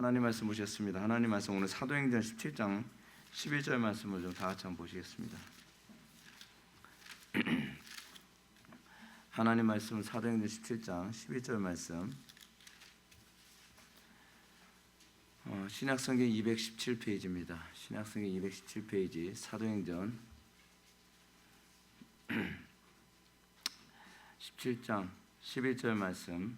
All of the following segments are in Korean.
하나님 말씀 보셨습니다. 하나님 말씀 오늘 사도행전 17장 11절 말씀을 좀 다 같이 한번 보시겠습니다. 하나님 말씀은 사도행전 17장 11절 말씀, 신약성경 217페이지입니다. 신약성경 217페이지 사도행전 17장 11절 말씀,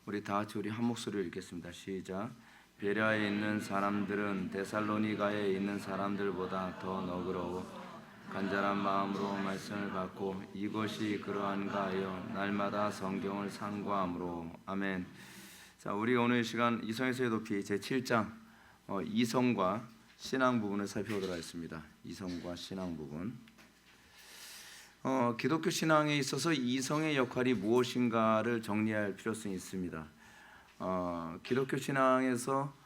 우리 다 같이 우리 한 목소리로 읽겠습니다. 시작. 베레아에 있는 사람들은 데살로니가에 있는 사람들보다 더 너그러워 간절한 마음으로 말씀을 받고 이것이 그러한가 하여 날마다 성경을 상고함으로. 아멘. 자, 우리 오늘 시간 이성에서의 높이 제7장 이성과 신앙 부분을 살펴보도록 하겠습니다. 이성과 신앙 부분. 기독교 신앙에 있어서 이성의 역할이 무엇인가를 정리할 필요성이 있습니다. 기독교 신앙에서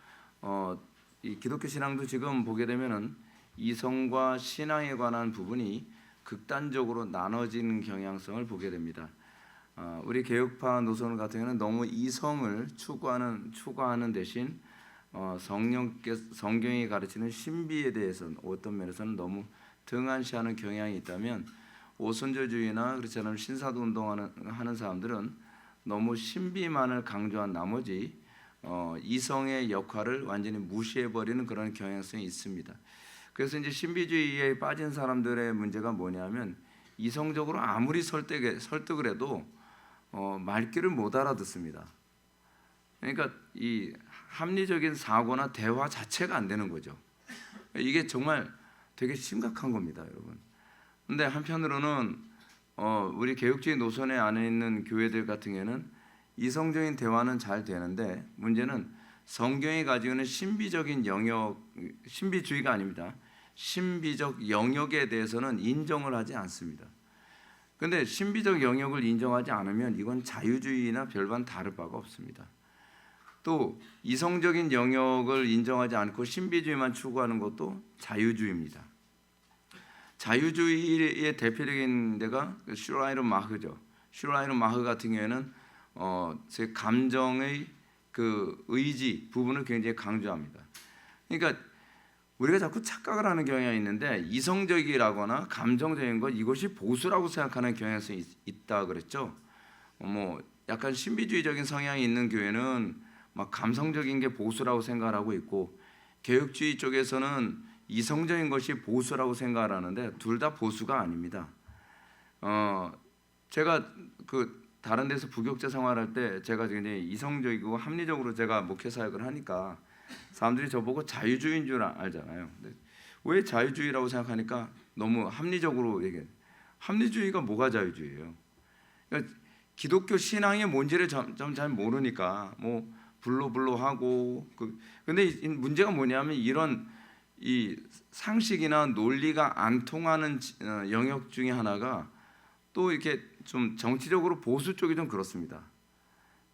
이 기독교 신앙도 지금 보게 되면은 이성과 신앙에 관한 부분이 극단적으로 나눠진 경향성을 보게 됩니다. 우리 개혁파 노선 같은 경우는 너무 이성을 추구하는 대신 성경이 가르치는 신비에 대해서는 어떤 면에서는 너무 등한시하는 경향이 있다면, 오순절주의나 그렇지 않으면 신사도 운동하는 사람들은 너무 신비만을 강조한 나머지 이성의 역할을 완전히 무시해버리는 그런 경향성이 있습니다. 그래서 이제 신비주의에 빠진 사람들의 문제가 뭐냐면, 이성적으로 아무리 설득을 해도 말귀를 못 알아듣습니다. 그러니까 이 합리적인 사고나 대화 자체가 안 되는 거죠. 이게 정말 되게 심각한 겁니다, 여러분. 근데 한편으로는 우리 개혁주의 노선에 안에 있는 교회들 같은 경우에는 이성적인 대화는 잘 되는데, 문제는 성경이 가지고 있는 신비적인 영역, 신비주의가 아닙니다. 신비적 영역에 대해서는 인정을 하지 않습니다. 그런데 신비적 영역을 인정하지 않으면 이건 자유주의나 별반 다를 바가 없습니다. 또 이성적인 영역을 인정하지 않고 신비주의만 추구하는 것도 자유주의입니다. 자유주의의 대표적인 데가 슈라이르 마흐죠. 슈라이르 마흐 같은 경우에는 제 감정의 그 의지 부분을 굉장히 강조합니다. 그러니까 우리가 자꾸 착각을 하는 경향이 있는데, 이성적이라거나 감정적인 것, 이것이 보수라고 생각하는 경향성이 있다 그랬죠. 약간 신비주의적인 성향이 있는 교회는 막 감성적인 게 보수라고 생각을 하고 있고, 개혁주의 쪽에서는 이성적인 것이 보수라고 생각을 하는데 둘 다 보수가 아닙니다. 제가 다른 데서 부교육자 생활할 때 제가 굉장히 이성적이고 합리적으로 제가 목회 사역을 하니까 사람들이 저보고 자유주의인 줄 알잖아요. 근데 왜 자유주의라고 생각하니까 너무 합리적으로 얘기해요. 합리주의가 뭐가 자유주의예요? 그러니까 기독교 신앙의 뭔지를 좀 잘 모르니까 불로하고 근데 문제가 뭐냐면, 이런 이 상식이나 논리가 안 통하는 영역 중에 하나가 또 이렇게 좀 정치적으로 보수 쪽이 좀 그렇습니다.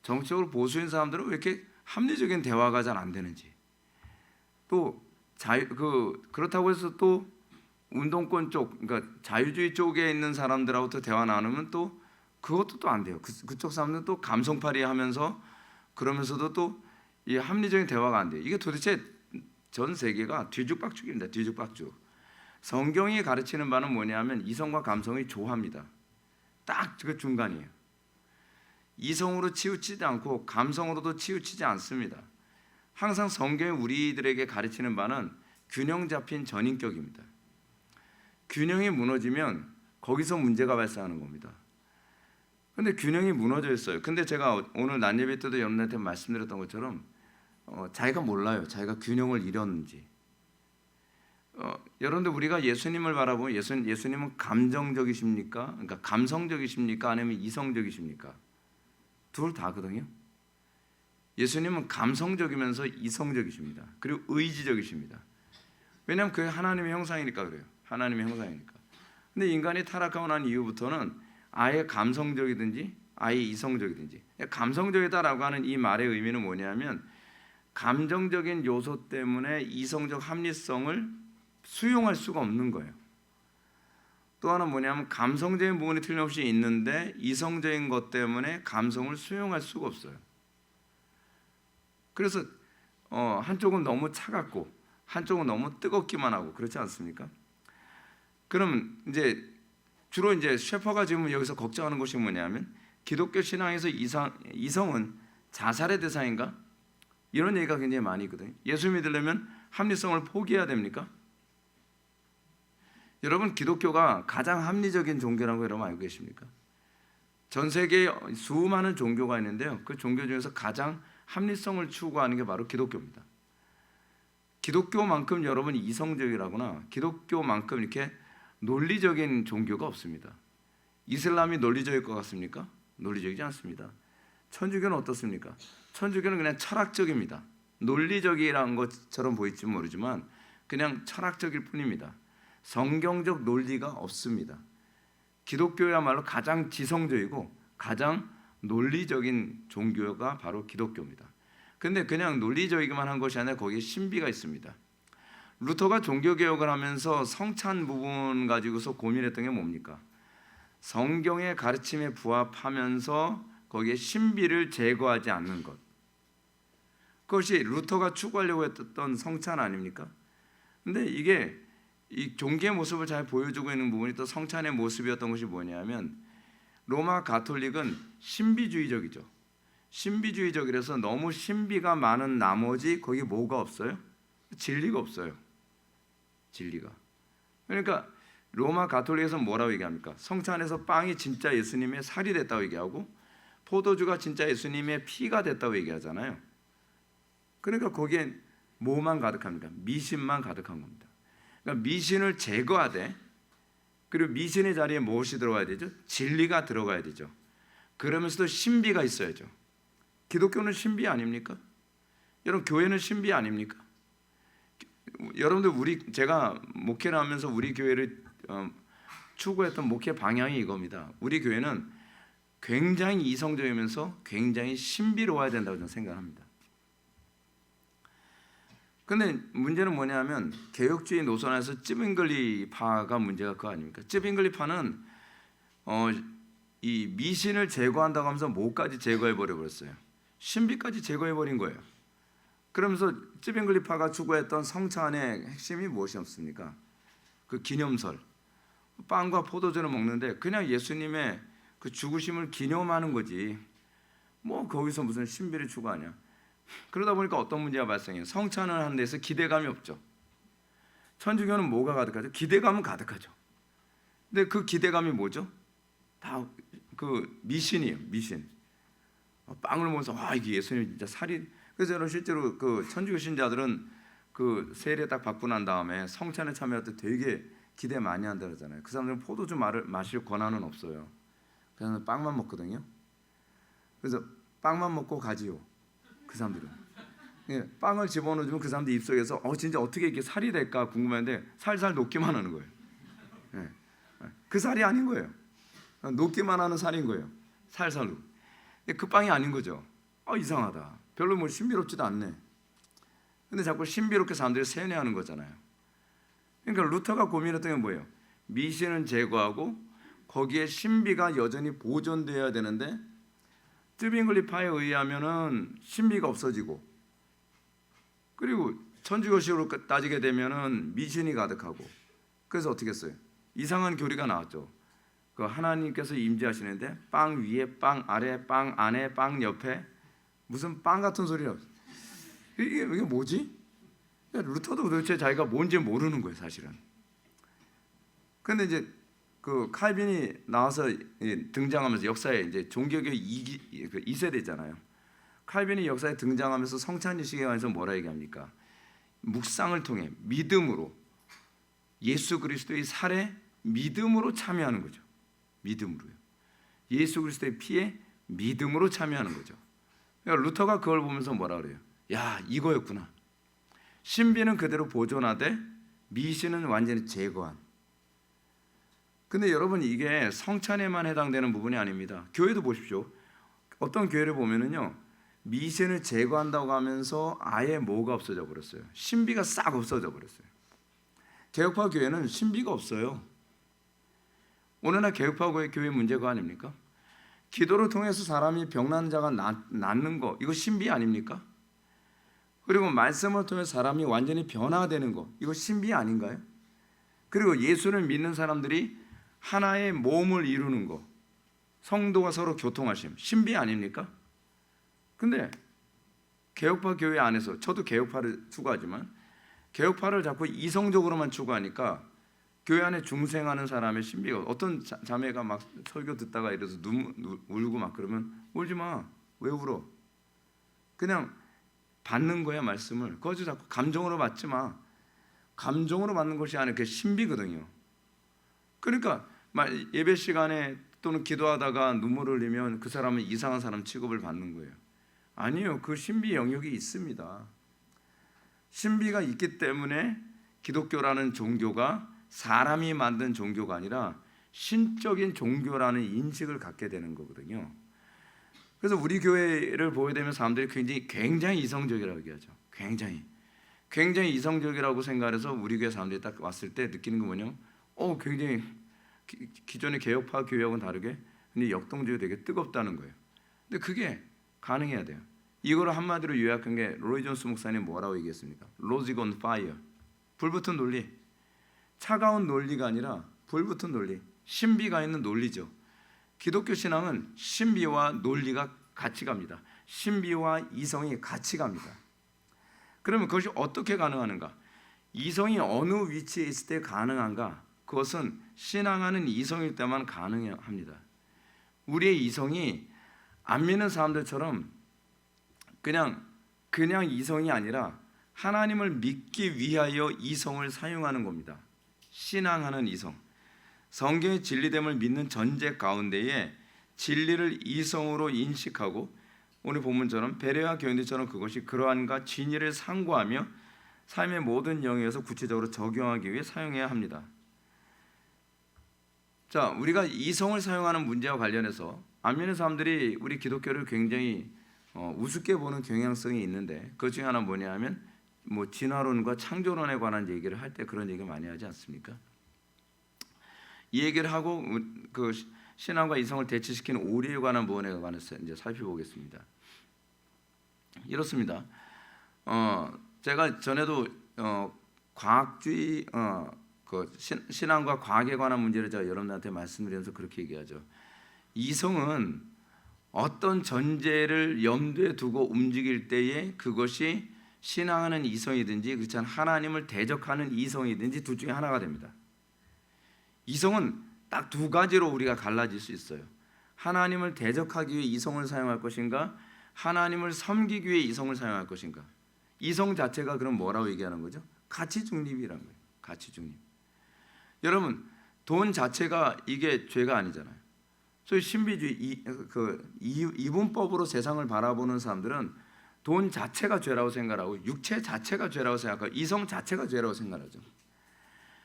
정치적으로 보수인 사람들은 왜 이렇게 합리적인 대화가 잘 안 되는지, 또 그렇다고 해서 또 운동권 쪽, 그러니까 자유주의 쪽에 있는 사람들하고도 대화 나누면 또 그것도 또 안 돼요. 그쪽 사람들은 또 감성팔이 하면서 그러면서도 또 이 합리적인 대화가 안 돼요. 이게 도대체 전 세계가 뒤죽박죽입니다. 뒤죽박죽. 성경이 가르치는 바는 뭐냐면 이성과 감성이 조화입니다. 딱 그 중간이에요. 이성으로 치우치지 않고 감성으로도 치우치지 않습니다. 항상 성경이 우리들에게 가르치는 바는 균형 잡힌 전인격입니다. 균형이 무너지면 거기서 문제가 발생하는 겁니다. 근데 균형이 무너져 있어요. 근데 제가 오늘 낮 예배 때도 여러분한테 말씀드렸던 것처럼 자기가 몰라요. 자기가 균형을 잃었는지. 여러분들, 우리가 예수님을 바라보면 예수님은 감정적이십니까? 그러니까 감성적이십니까? 아니면 이성적이십니까? 둘 다거든요. 예수님은 감성적이면서 이성적이십니다. 그리고 의지적이십니다. 왜냐하면 그게 하나님의 형상이니까 그래요. 하나님의 형상이니까. 근데 인간이 타락하고 난 이후부터는 아예 감성적이든지 아예 이성적이든지, 감성적이다라고 하는 이 말의 의미는 뭐냐면, 감정적인 요소 때문에 이성적 합리성을 수용할 수가 없는 거예요. 또 하나 뭐냐면, 감성적인 부분이 틀림없이 있는데 이성적인 것 때문에 감성을 수용할 수가 없어요. 그래서 한쪽은 너무 차갑고 한쪽은 너무 뜨겁기만 하고 그렇지 않습니까? 그럼 이제 주로 이제 셰퍼가 지금 여기서 걱정하는 것이 뭐냐면 기독교 신앙에서 이성은 자살의 대상인가? 이런 얘기가 굉장히 많이 있거든요. 예수 믿으려면 합리성을 포기해야 됩니까? 여러분 기독교가 가장 합리적인 종교라고 여러분 알고 계십니까? 전 세계에 수많은 종교가 있는데요. 그 종교 중에서 가장 합리성을 추구하는 게 바로 기독교입니다. 기독교만큼 여러분 이성적이라거나 기독교만큼 이렇게 논리적인 종교가 없습니다. 이슬람이 논리적일 것 같습니까? 논리적이지 않습니다. 천주교는 어떻습니까? 천주교는 그냥 철학적입니다. 논리적이라는 것처럼 보일지 모르지만 그냥 철학적일 뿐입니다. 성경적 논리가 없습니다. 기독교야말로 가장 지성적이고 가장 논리적인 종교가 바로 기독교입니다. 근데 그냥 논리적이기만 한 것이 아니라 거기에 신비가 있습니다. 루터가 종교개혁을 하면서 성찬 부분 가지고서 고민했던 게 뭡니까? 성경의 가르침에 부합하면서 거기에 신비를 제거하지 않는 것. 그것이 루터가 추구하려고 했던 성찬 아닙니까? 근데 이게 이 종교의 모습을 잘 보여주고 있는 부분이 또 성찬의 모습이었던 것이 뭐냐면 로마 가톨릭은 신비주의적이죠. 신비주의적이라서 너무 신비가 많은 나머지 거기 뭐가 없어요? 진리가 없어요. 진리가. 그러니까 로마 가톨릭에서 뭐라고 얘기합니까? 성찬에서 빵이 진짜 예수님의 살이 됐다고 얘기하고 포도주가 진짜 예수님의 피가 됐다고 얘기하잖아요. 그러니까 거기엔 뭐만 가득합니까? 미신만 가득한 겁니다. 그러니까 미신을 제거하되 그리고 미신의 자리에 무엇이 들어가야 되죠? 진리가 들어가야 되죠. 그러면서도 신비가 있어야죠. 기독교는 신비 아닙니까? 여러분 교회는 신비 아닙니까? 여러분들 제가 목회를 하면서 우리 교회를 추구했던 목회 방향이 이겁니다. 우리 교회는 굉장히 이성적이면서 굉장히 신비로워야 된다고 저는 생각합니다. 근데 문제는 뭐냐면 개혁주의 노선에서 찌빙글리파가 문제가 그거 아닙니까? 찌빙글리파는 이 미신을 제거한다고 하면서 뭐까지 제거해버려 버렸어요? 신비까지 제거해버린 거예요. 그러면서 찌빙글리파가 추구했던 성찬의 핵심이 무엇이었습니까? 그 기념설, 빵과 포도주를 먹는데 그냥 예수님의 그 죽으심을 기념하는 거지. 뭐 거기서 무슨 신비를 추구하냐? 그러다 보니까 어떤 문제가 발생해요? 성찬을 하는 데서 기대감이 없죠. 천주교는 뭐가 가득하죠? 기대감은 가득하죠. 근데 그 기대감이 뭐죠? 다 그 미신이에요. 미신. 빵을 먹어서 이게 예수님 진짜 살이. 그래서 저는 실제로 그 천주교 신자들은 그 세례 딱 받고 난 다음에 성찬에 참여할 때 되게 기대 많이 한다 그러잖아요. 그 사람들은 포도주 마실 권한은 없어요. 그래서 빵만 먹거든요. 그래서 빵만 먹고 가지요. 그 사람들은. 예, 빵을 집어넣어주면 그 사람들 입속에서 진짜 어떻게 이렇게 살이 될까 궁금한데 살살 녹기만 하는 거예요. 예, 그 살이 아닌 거예요. 녹기만 하는 살인 거예요. 살살 녹. 그 빵이 아닌 거죠. 이상하다. 별로 뭐 신비롭지도 않네. 근데 자꾸 신비롭게 사람들이 세뇌하는 거잖아요. 그러니까 루터가 고민했던 게 뭐예요? 미신은 제거하고 거기에 신비가 여전히 보존되어야 되는데 쯔빙글리파에 의하면은 신비가 없어지고 그리고 천주교식으로 따지게 되면은 미신이 가득하고 그래서 어떻게 했어요? 이상한 교리가 나왔죠. 그 하나님께서 임재하시는데 빵 위에 빵 아래 빵 안에 빵 옆에 무슨 빵 같은 소리야. 이게 뭐지? 루터도 도대체 자기가 뭔지 모르는 거예요, 사실은. 근데 이제 그 칼빈이 나와서 등장하면서 역사에 이제 종교개혁 2세대잖아요. 칼빈이 역사에 등장하면서 성찬의식에 관해서 뭐라 얘기합니까? 묵상을 통해 믿음으로 예수 그리스도의 살에 믿음으로 참여하는 거죠. 믿음으로요. 예수 그리스도의 피에 믿음으로 참여하는 거죠. 그러니까 루터가 그걸 보면서 뭐라 그래요? 야, 이거였구나. 신비는 그대로 보존하되 미신은 완전히 제거한. 근데 여러분 이게 성찬에만 해당되는 부분이 아닙니다. 교회도 보십시오. 어떤 교회를 보면은요, 미신을 제거한다고 하면서 아예 뭐가 없어져 버렸어요. 신비가 싹 없어져 버렸어요. 개혁파 교회는 신비가 없어요. 오늘날 개혁파 교회 문제가 아닙니까? 기도를 통해서 사람이 병난 자가 낫는 거, 이거 신비 아닙니까? 그리고 말씀을 통해 사람이 완전히 변화되는 거, 이거 신비 아닌가요? 그리고 예수를 믿는 사람들이 하나의 몸을 이루는 거, 성도가 서로 교통하심, 신비 아닙니까? 근데 개혁파 교회 안에서, 저도 개혁파를 추구하지만 개혁파를 자꾸 이성적으로만 추구하니까 교회 안에 중생하는 사람의 신비가, 어떤 자매가 막 설교 듣다가 이래서 울고 막 그러면 울지 마. 왜 울어? 그냥 받는 거야, 말씀을. 거기서 자꾸 감정으로 받지 마. 감정으로 받는 것이 아니라 그게 신비거든요. 그러니까 예배 시간에 또는 기도하다가 눈물을 흘리면 그 사람은 이상한 사람 취급을 받는 거예요. 아니요, 그 신비 영역이 있습니다. 신비가 있기 때문에 기독교라는 종교가 사람이 만든 종교가 아니라 신적인 종교라는 인식을 갖게 되는 거거든요. 그래서 우리 교회를 보게 되면 사람들이 굉장히 이성적이라고 얘기하죠. 굉장히 이성적이라고 생각해서 우리 교회 사람들이 딱 왔을 때 느끼는 거 뭐냐면 굉장히 기존의 개혁파 교회하고는 다르게 근데 역동적이 되게 뜨겁다는 거예요. 근데 그게 가능해야 돼요. 이거를 한마디로 요약한 게 로이 존스 목사님 뭐라고 얘기했습니까? Logic on fire. 불붙은 논리. 차가운 논리가 아니라 불붙은 논리. 신비가 있는 논리죠. 기독교 신앙은 신비와 논리가 같이 갑니다. 신비와 이성이 같이 갑니다. 그러면 그것이 어떻게 가능한가? 이성이 어느 위치에 있을 때 가능한가? 그것은 신앙하는 이성일 때만 가능합니다. 우리의 이성이 안 믿는 사람들처럼 그냥 이성이 아니라 하나님을 믿기 위하여 이성을 사용하는 겁니다. 신앙하는 이성. 성경의 진리됨을 믿는 전제 가운데에 진리를 이성으로 인식하고 오늘 본문처럼 베레아 교인들처럼 그것이 그러한가 진리를 상고하며 삶의 모든 영역에서 구체적으로 적용하기 위해 사용해야 합니다. 자, 우리가 이성을 사용하는 문제와 관련해서 안 믿는 사람들이 우리 기독교를 굉장히 우습게 보는 경향성이 있는데 그 중에 하나 뭐냐면 진화론과 창조론에 관한 얘기를 할 때 그런 얘기 많이 하지 않습니까? 이 얘기를 하고 그 신앙과 이성을 대치시키는 오류에 관한 부분에 관해서 이제 살펴보겠습니다. 이렇습니다. 제가 전에도 과학주의 신앙과 과학에 관한 문제를 제가 여러분들한테 말씀드리면서 그렇게 얘기하죠. 이성은 어떤 전제를 염두에 두고 움직일 때에 그것이 신앙하는 이성이든지 그렇지 않은 하나님을 대적하는 이성이든지 둘 중에 하나가 됩니다. 이성은 딱 두 가지로 우리가 갈라질 수 있어요. 하나님을 대적하기 위해 이성을 사용할 것인가, 하나님을 섬기기 위해 이성을 사용할 것인가. 이성 자체가 그럼 뭐라고 얘기하는 거죠? 가치 중립이라는 거예요. 가치 중립. 여러분, 돈 자체가 이게 죄가 아니잖아요. 소위 신비주의 이분법으로 세상을 바라보는 사람들은 돈 자체가 죄라고 생각하고 육체 자체가 죄라고 생각하고 이성 자체가 죄라고 생각하죠.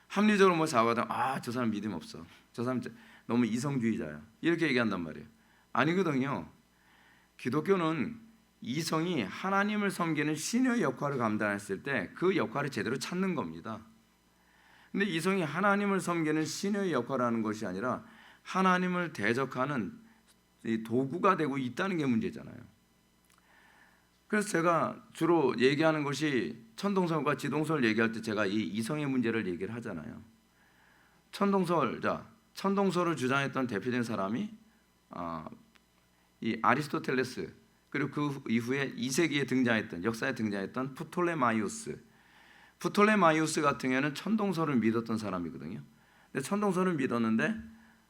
합리적으로 자고하다 저 사람 믿음 없어. 저 사람 너무 이성주의자야. 이렇게 얘기한단 말이에요. 아니거든요. 기독교는 이성이 하나님을 섬기는 신의 역할을 감당했을 때 그 역할을 제대로 찾는 겁니다. 근데 이성이 하나님을 섬기는 신의 역할을 하는 것이 아니라 하나님을 대적하는 도구가 되고 있다는 게 문제잖아요. 그래서 제가 주로 얘기하는 것이 천동설과 지동설 얘기할 때 제가 이 이성의 문제를 얘기를 하잖아요. 천동설을 주장했던 대표적인 사람이 이 아리스토텔레스, 그리고 그 이후에 2세기에 등장했던, 역사에 등장했던 프톨레마이오스 같은 경우에는 천동설을 믿었던 사람이거든요. 근데 천동설을 믿었는데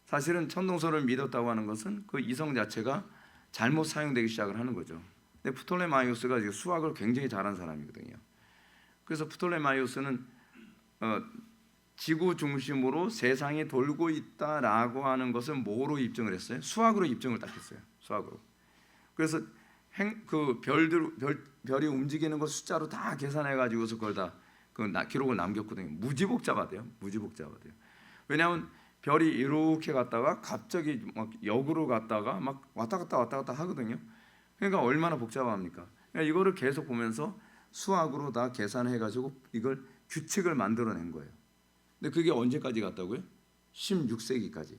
사실은 천동설을 믿었다고 하는 것은 그 이성 자체가 잘못 사용되기 시작을 하는 거죠. 근데 프톨레마이오스가 수학을 굉장히 잘한 사람이거든요. 그래서 프톨레마이오스는 지구 중심으로 세상이 돌고 있다라고 하는 것을 뭐로 입증을 했어요? 수학으로 입증을 딱 했어요. 수학으로. 그래서 별이 움직이는 거 숫자로 다 계산해 가지고서 그걸 다 기록을 남겼거든요. 무지복잡하대요. 왜냐하면 별이 이렇게 갔다가 갑자기 막 역으로 갔다가 막 왔다 갔다 하거든요. 그러니까 얼마나 복잡합니까? 그러니까 이거를 계속 보면서 수학으로 다 계산해 가지고 이걸 규칙을 만들어낸 거예요. 근데 그게 언제까지 갔다고요? 16세기까지.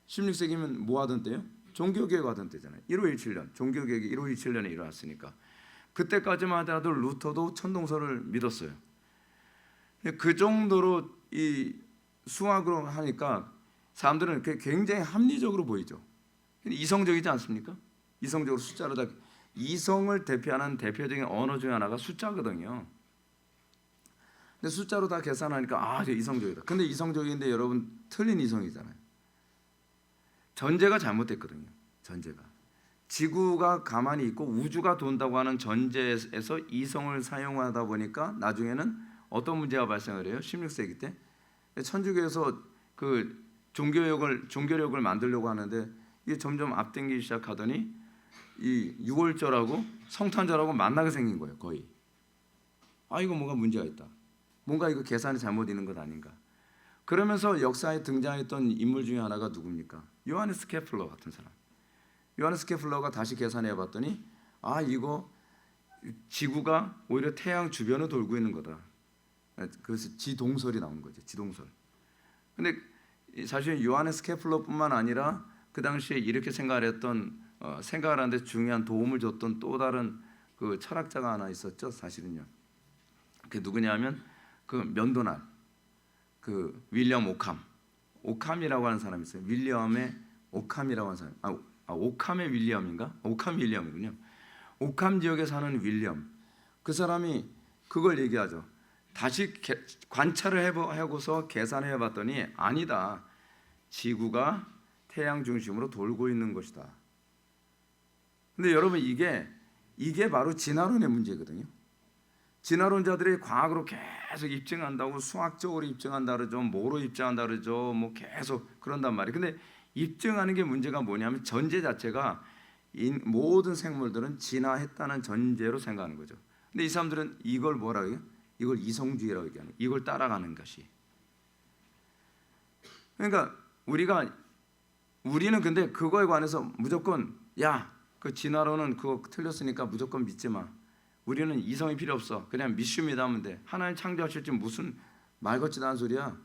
16세기면 뭐 하던 때요? 종교개혁 하던 때잖아요. 1517년. 종교개혁이 1517년에 일어났으니까. 그때까지만 하더라도 루터도 천동설을 믿었어요. 그 정도로 이 수학으로 하니까 사람들은 굉장히 합리적으로 보이죠. 이성적이지 않습니까? 이성적으로 숫자로 다 이성을 대표하는 대표적인 언어 중에 하나가 숫자거든요. 근데 숫자로 다 계산하니까 저 이성적이다. 근데 이성적인데 여러분 틀린 이성이잖아요. 전제가 잘못됐거든요. 전제가 지구가 가만히 있고 우주가 돈다고 하는 전제에서 이성을 사용하다 보니까 나중에는 어떤 문제가 발생을 해요? 16세기 때 천주교에서 그 종교력을 만들려고 하는데 이게 점점 앞당기기 시작하더니 이 유월절하고 성탄절하고 만나게 생긴 거예요. 거의. 이거 뭔가 문제가 있다. 뭔가 이거 계산이 잘못 있는 것 아닌가. 그러면서 역사에 등장했던 인물 중에 하나가 누굽니까? 요하네스 케플러 같은 사람. 요하네스 케플러가 다시 계산해 봤더니 이거 지구가 오히려 태양 주변을 돌고 있는 거다. 그래서 지동설이 나온 거죠. 지동설. 근데 사실 요하네스 케플러뿐만 아니라 그 당시에 이렇게 생각을 하는데 중요한 도움을 줬던 또 다른 그 철학자가 하나 있었죠. 사실은요. 그게 누구냐면 그 면도날 그 윌리엄 오캄이라고 하는 사람이 있어요. 윌리엄의 오캄이라고 하는 사람. 오캄의 윌리엄인가? 오캄 윌리엄이군요. 오캄 지역에 사는 윌리엄. 그 사람이 그걸 얘기하죠. 다시 관찰을 해보고서 계산해 봤더니 아니다. 지구가 태양 중심으로 돌고 있는 것이다. 근데 여러분 이게 바로 진화론의 문제거든요. 진화론자들이 과학으로 계속 입증한다고 수학적으로 입증한다 그러죠. 뭐로 입증한다 그러죠. 뭐 계속 그런단 말이에요. 근데 입증하는 게 문제가 뭐냐면 전제 자체가 모든 생물들은 진화했다는 전제로 생각하는 거죠. 근데 이 사람들은 이걸 뭐라고 해요? 이걸 이성주의라고 얘기하는 거예요. 이걸 따라가는 것이. 그러니까 우리는 근데 그거에 관해서 무조건 그 진화론은 그거 틀렸으니까 무조건 믿지 마. 우리는 이성이 필요 없어. 그냥 믿습니다 하면 돼. 하나님 창조하실지 무슨 말 같지도 않은 소리야.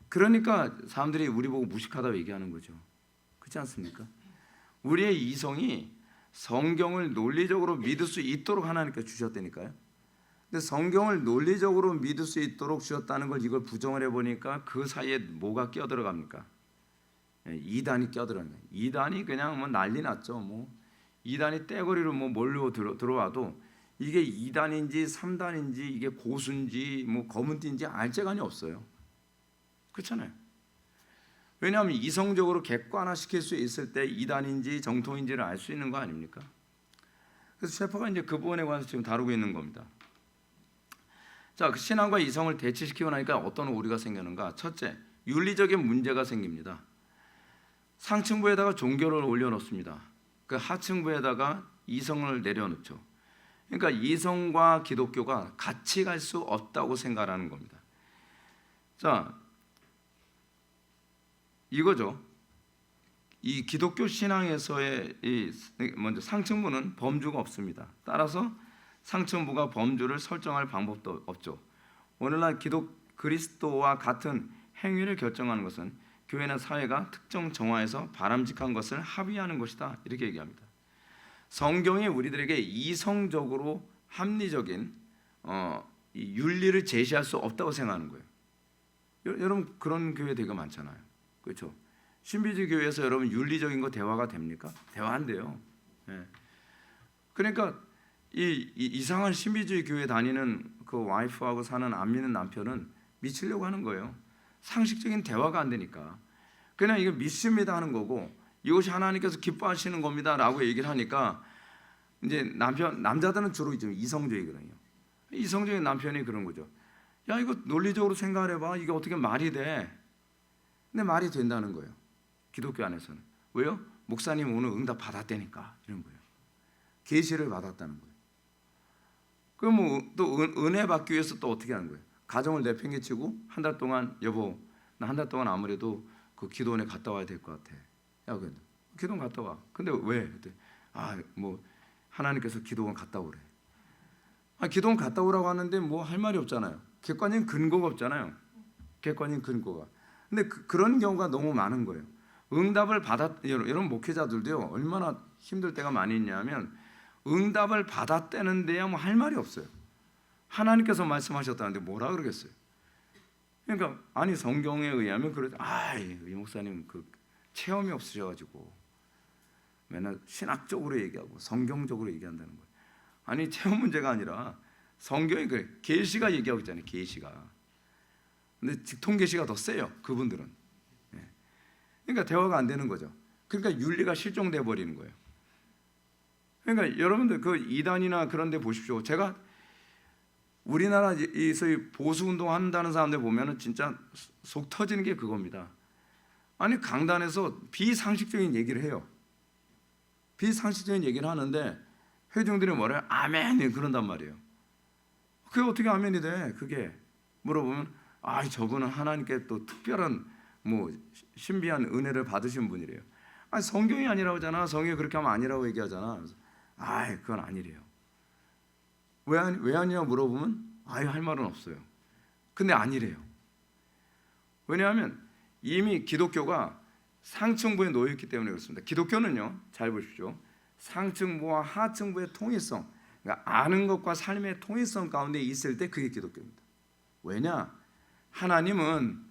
그러니까 사람들이 우리 보고 무식하다고 얘기하는 거죠. 그렇지 않습니까? 우리의 이성이 성경을 논리적으로 믿을 수 있도록 하나님께서 주셨다니까요. 근데 성경을 논리적으로 믿을 수 있도록 주셨다는 걸 이걸 부정을 해보니까 그 사이에 뭐가 끼어들어갑니까? 이단이 끼어들어요. 이단이 그냥 뭐 난리 났죠. 이단이 떼거리로 몰려 들어와도 이게 2단인지 3단인지 이게 고수인지 검은띠인지 알재간이 없어요. 그렇잖아요. 왜냐하면 이성적으로 객관화시킬 수 있을 때 2단인지 정통인지를 알 수 있는 거 아닙니까? 그래서 셰퍼가 이제 그 부분에 관해서 지금 다루고 있는 겁니다. 자, 신앙과 이성을 대치시키고 나니까 어떤 오류가 생기는가? 첫째, 윤리적인 문제가 생깁니다. 상층부에다가 종교를 올려놓습니다. 그 하층부에다가 이성을 내려놓죠. 그러니까 이성과 기독교가 같이 갈 수 없다고 생각하는 겁니다. 자, 이거죠. 이 기독교 신앙에서의 먼저 상층부는 범주가 없습니다. 따라서 상층부가 범주를 설정할 방법도 없죠. 오늘날 그리스도와 같은 행위를 결정하는 것은 교회나 사회가 특정 정화에서 바람직한 것을 합의하는 것이다. 이렇게 얘기합니다. 성경이 우리들에게 이성적으로 합리적인 이 윤리를 제시할 수 없다고 생각하는 거예요. 여러분 그런 교회 되게 많잖아요. 그렇죠? 신비주의 교회에서 여러분 윤리적인 거 대화가 됩니까? 대화 안 돼요. 그러니까 이 이상한 신비주의 교회 다니는 그 와이프하고 사는 안 믿는 남편은 미치려고 하는 거예요. 상식적인 대화가 안 되니까 그냥 이거 믿습니다 하는 거고 이것이 하나님께서 기뻐하시는 겁니다라고 얘기를 하니까 이제 남자들은 주로 이제 이성적이거든요. 이성적인 남편이 그런 거죠. 야 이거 논리적으로 생각을 해봐. 이게 어떻게 말이 돼? 근데 말이 된다는 거예요. 기독교 안에서는. 왜요? 목사님 오늘 응답 받았다니까 이런 거예요. 계시를 받았다는 거예요. 그럼 또 은혜 받기 위해서 또 어떻게 하는 거예요? 가정을 내팽개치고 한 달 동안 여보 나 한 달 동안 아무래도 그 기도원에 갔다 와야 될 것 같아. 야 근데 기도원 갔다 와. 근데 왜? 그때 하나님께서 기도원 갔다 오래. 기도원 갔다 오라고 하는데 할 말이 없잖아요. 객관적인 근거가 없잖아요. 객관적인 근거가. 근데 그런 경우가 너무 많은 거예요. 응답을 여러분 목회자들도요 얼마나 힘들 때가 많이 있냐면 응답을 받았다는 데야 뭐 할 말이 없어요. 하나님께서 말씀하셨다는데 뭐라 그러겠어요? 그러니까 아니 성경에 의하면 그러죠. 이 목사님 그 체험이 없으셔가지고 맨날 신학적으로 얘기하고 성경적으로 얘기한다는 거예요. 아니 체험 문제가 아니라 성경이 그래. 계시가 얘기하고 있잖아요. 계시가. 근데 직통 계시가 더 세요. 그분들은. 그러니까 대화가 안 되는 거죠. 그러니까 윤리가 실종돼 버리는 거예요. 그러니까 여러분들 그 이단이나 그런 데 보십시오. 제가 우리나라에서 보수 운동 한다는 사람들 보면은 진짜 속 터지는 게 그겁니다. 아니 강단에서 비상식적인 얘기를 해요. 비상식적인 얘기를 하는데 회중들이 뭐래요? 아멘 그런단 말이에요. 그게 어떻게 아멘이 돼? 그게 물어보면 저분은 하나님께 또 특별한 뭐 신비한 은혜를 받으신 분이래요. 아니 성경이 아니라고 하잖아. 성경이 그렇게 하면 아니라고 얘기하잖아. 그건 아니래요. 왜 아니냐고 물어보면 할 말은 없어요. 근데 아니래요. 왜냐하면 이미 기독교가 상층부에 놓여있기 때문에 그렇습니다. 기독교는요, 잘 보십시오. 상층부와 하층부의 통일성, 그러니까 아는 것과 삶의 통일성 가운데 있을 때 그게 기독교입니다. 왜냐? 하나님은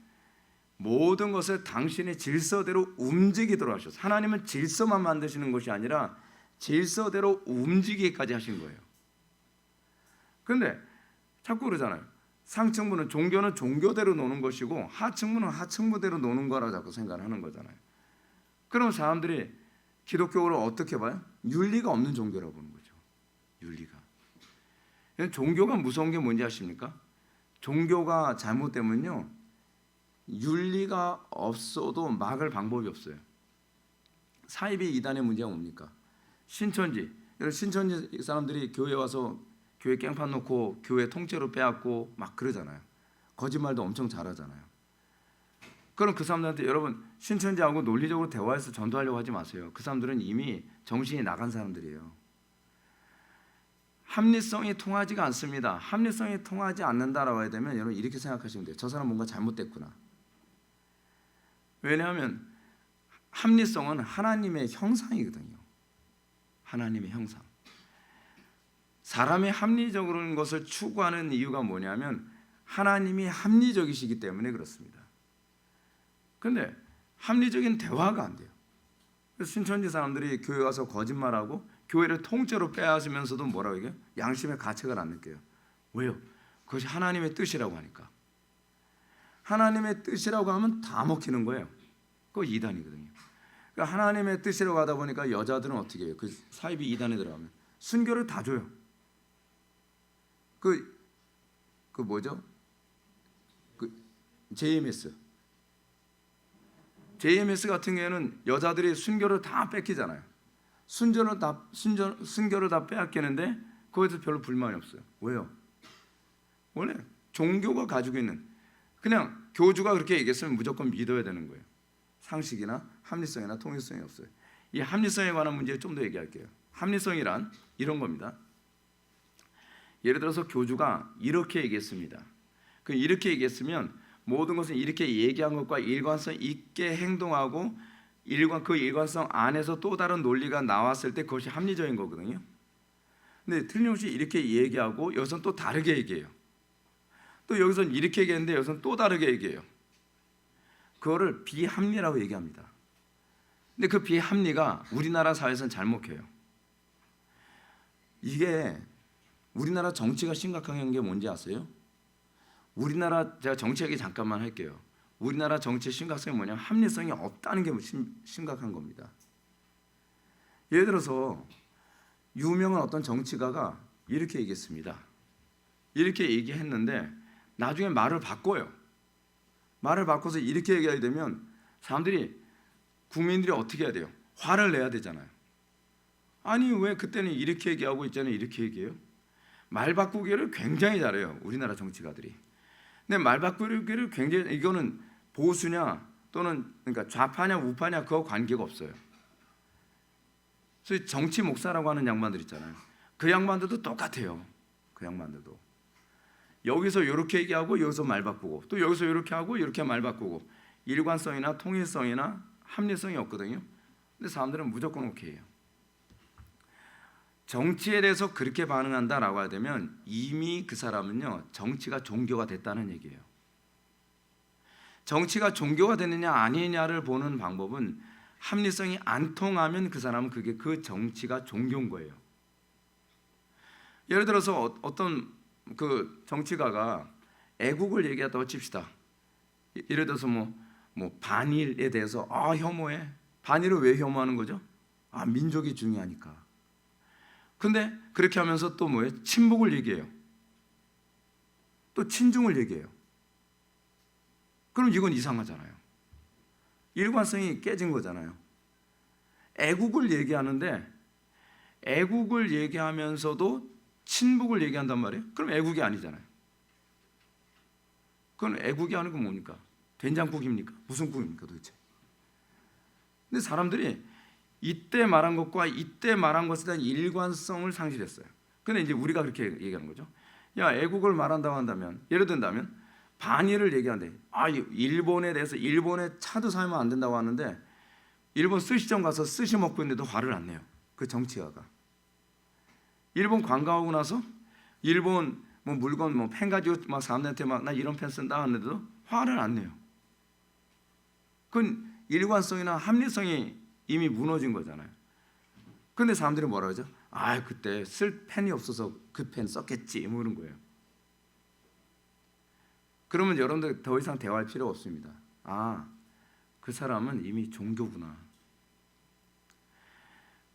모든 것을 당신의 질서대로 움직이도록 하셨어요. 하나님은 질서만 만드시는 것이 아니라 질서대로 움직이기까지 하신 거예요. 그런데 자꾸 그러잖아요. 상층부는 종교는 종교대로 노는 것이고 하층부는 하층부대로 노는 거라고 자꾸 생각을 하는 거잖아요. 그럼 사람들이 기독교를 어떻게 봐요? 윤리가 없는 종교라고 보는 거죠. 윤리가. 종교가 무서운 게 뭔지 아십니까? 종교가 잘못되면요, 윤리가 없어도 막을 방법이 없어요. 사이비 이단의 문제가 뭡니까? 신천지 사람들이 교회 와서 교회 깽판 놓고 교회 통째로 빼앗고 막 그러잖아요. 거짓말도 엄청 잘하잖아요. 그럼 그 사람들한테 여러분 신천지하고 논리적으로 대화해서 전도하려고 하지 마세요. 그 사람들은 이미 정신이 나간 사람들이에요. 합리성이 통하지가 않습니다. 합리성이 통하지 않는다라고 해야 되면 여러분 이렇게 생각하시면 돼요. 저 사람 뭔가 잘못됐구나. 왜냐하면 합리성은 하나님의 형상이거든요. 하나님의 형상. 사람이 합리적인 것을 추구하는 이유가 뭐냐면 하나님이 합리적이시기 때문에 그렇습니다. 그런데 합리적인 대화가 안 돼요. 그래서 신천지 사람들이 교회 와서 거짓말하고 교회를 통째로 빼앗으면서도 뭐라고 얘기해요? 양심의 가책을 안 느껴요. 왜요? 그것이 하나님의 뜻이라고 하니까. 하나님의 뜻이라고 하면 다 먹히는 거예요. 그거 이단이거든요. 그러니까 하나님의 뜻이라고 하다 보니까 여자들은 어떻게 해요? 그 사이비 이단에 들어가면 순교를 다 줘요. 그 뭐죠? 그 JMS 같은 경우에는 여자들이 순교를 다 뺏기잖아요. 순교를 다 빼앗기는데 거기서 별로 불만이 없어요. 왜요? 원래 종교가 가지고 있는 그냥 교주가 그렇게 얘기했으면 무조건 믿어야 되는 거예요. 상식이나 합리성이나 통일성이 없어요. 이 합리성에 관한 문제 좀 더 얘기할게요. 합리성이란 이런 겁니다. 예를 들어서 교주가 이렇게 얘기했습니다. 이렇게 얘기했으면 모든 것은 이렇게 얘기한 것과 일관성 있게 행동하고 그 일관성 안에서 또 다른 논리가 나왔을 때 그것이 합리적인 거거든요. 근데 틀림없이 이렇게 얘기하고 여기서는 또 다르게 얘기해요. 또 여기서는 이렇게 얘기했는데 여기서는 또 다르게 얘기해요. 그거를 비합리라고 얘기합니다. 근데 그 비합리가 우리나라 사회에서는 잘 먹혀요. 이게 우리나라 정치가 심각한 게 뭔지 아세요? 제가 정치 얘기 잠깐만 할게요. 우리나라 정치의 심각성이 뭐냐면 합리성이 없다는 게 심각한 겁니다. 예를 들어서 유명한 어떤 정치가가 이렇게 얘기했습니다. 이렇게 얘기했는데 나중에 말을 바꿔요. 말을 바꿔서 이렇게 얘기하게 되면 국민들이 어떻게 해야 돼요? 화를 내야 되잖아요. 아니 왜 그때는 이렇게 얘기하고 있잖아요. 이렇게 얘기해요. 말 바꾸기를 굉장히 잘해요. 우리나라 정치가들이. 근데 말 바꾸기를 굉장히 이거는 보수냐 또는 그러니까 좌파냐 우파냐 그거 관계가 없어요. 그래서 정치 목사라고 하는 양반들 있잖아요. 그 양반들도 똑같아요. 그 양반들도 여기서 이렇게 얘기하고 여기서 말 바꾸고 또 여기서 이렇게 하고 이렇게 말 바꾸고 일관성이나 통일성이나 합리성이 없거든요. 근데 사람들은 무조건 오케이해요. 정치에 대해서 그렇게 반응한다라고 하되면 이미 그 사람은요 정치가 종교가 됐다는 얘기예요. 정치가 종교가 되느냐 아니냐를 보는 방법은 합리성이 안 통하면 그 사람은 그게 그 정치가 종교인 거예요. 예를 들어서 어떤 그 정치가가 애국을 얘기했다고 칩시다. 예를 들어서 뭐 반일에 대해서 혐오해. 반일을 왜 혐오하는 거죠? 민족이 중요하니까. 근데 그렇게 하면서 또 뭐예요? 친북을 얘기해요. 또 친중을 얘기해요. 그럼 이건 이상하잖아요. 일관성이 깨진 거잖아요. 애국을 얘기하는데 애국을 얘기하면서도 친북을 얘기한단 말이에요. 그럼 애국이 아니잖아요. 그건 애국이 아니고 뭡니까? 된장국입니까? 무슨 국입니까 도대체? 근데 사람들이 이때 말한 것과 이때 말한 것에 대한 일관성을 상실했어요. 근데 이제 우리가 그렇게 얘기하는 거죠. 야, 애국을 말한다고 한다면, 예를 든다면 반일을 얘기하는데 일본에 대해서 일본의 차도 사면 안 된다고 하는데 일본 스시점 가서 스시 먹고 있는데도 화를 안 내요. 그 정치가가. 일본 관광하고 나서 일본 물건 펜 가지고 막 사람들한테 나 이런 펜 쓴다 하는데도 화를 안 내요. 그건 일관성이나 합리성이 이미 무너진 거잖아요. 그런데 사람들이 뭐라 그러죠? 그때 쓸 펜이 없어서 그 펜 썼겠지 뭐 이런 거예요. 그러면 여러분들 더 이상 대화할 필요 없습니다. 그 사람은 이미 종교구나.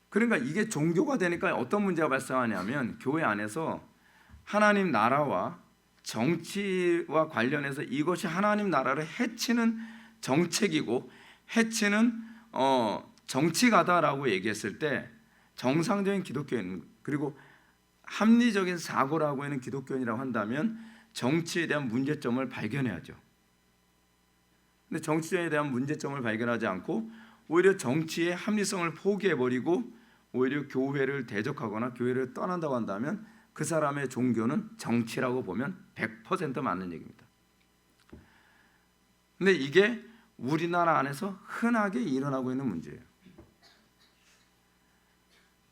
그러니까 이게 종교가 되니까 어떤 문제가 발생하냐면 교회 안에서 하나님 나라와 정치와 관련해서 이것이 하나님 나라를 해치는 정책이고 해치는 정치가다라고 얘기했을 때 정상적인 기독교인 그리고 합리적인 사고라고 하는 기독교인이라고 한다면 정치에 대한 문제점을 발견해야죠. 근데 정치에 대한 문제점을 발견하지 않고 오히려 정치의 합리성을 포기해버리고 오히려 교회를 대적하거나 교회를 떠난다고 한다면 그 사람의 종교는 정치라고 보면 100% 맞는 얘기입니다. 근데 이게 우리나라 안에서 흔하게 일어나고 있는 문제예요.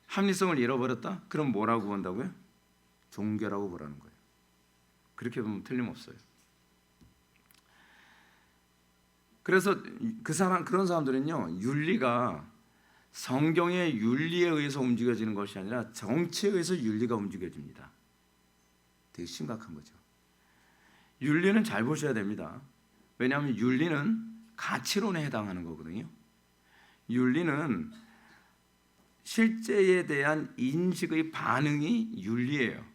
합리성을 잃어버렸다? 그럼 뭐라고 본다고요? 종교라고 보라는 거예요. 그렇게 보면 틀림없어요. 그래서 그런 사람들은요, 윤리가 성경의 윤리에 의해서 움직여지는 것이 아니라 정치에 의해서 윤리가 움직여집니다. 되게 심각한 거죠. 윤리는 잘 보셔야 됩니다. 왜냐하면 윤리는 가치론에 해당하는 거거든요. 윤리는 실제에 대한 인식의 반응이 윤리예요.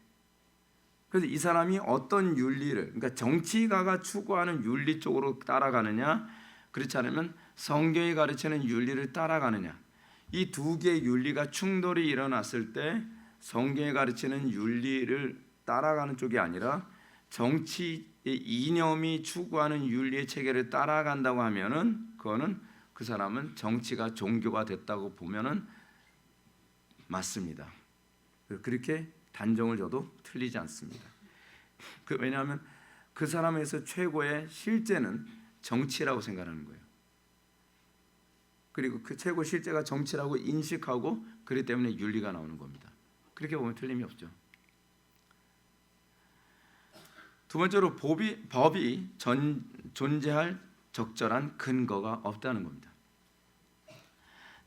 그래서 이 사람이 어떤 윤리를, 그러니까 정치가가 추구하는 윤리 쪽으로 따라가느냐, 그렇지 않으면 성경이 가르치는 윤리를 따라가느냐, 이 두 개의 윤리가 충돌이 일어났을 때 성경이 가르치는 윤리를 따라가는 쪽이 아니라 정치의 이념이 추구하는 윤리의 체계를 따라간다고 하면은 그거는 그 사람은 정치가 종교가 됐다고 보면은 맞습니다. 그렇게 단정을 줘도 틀리지 않습니다. 왜냐하면 그 사람에서 최고의 실제는 정치라고 생각하는 거예요. 그리고 그 최고 실제가 정치라고 인식하고 그렇기 때문에 윤리가 나오는 겁니다. 그렇게 보면 틀림이 없죠. 두 번째로 법이 존재할 적절한 근거가 없다는 겁니다.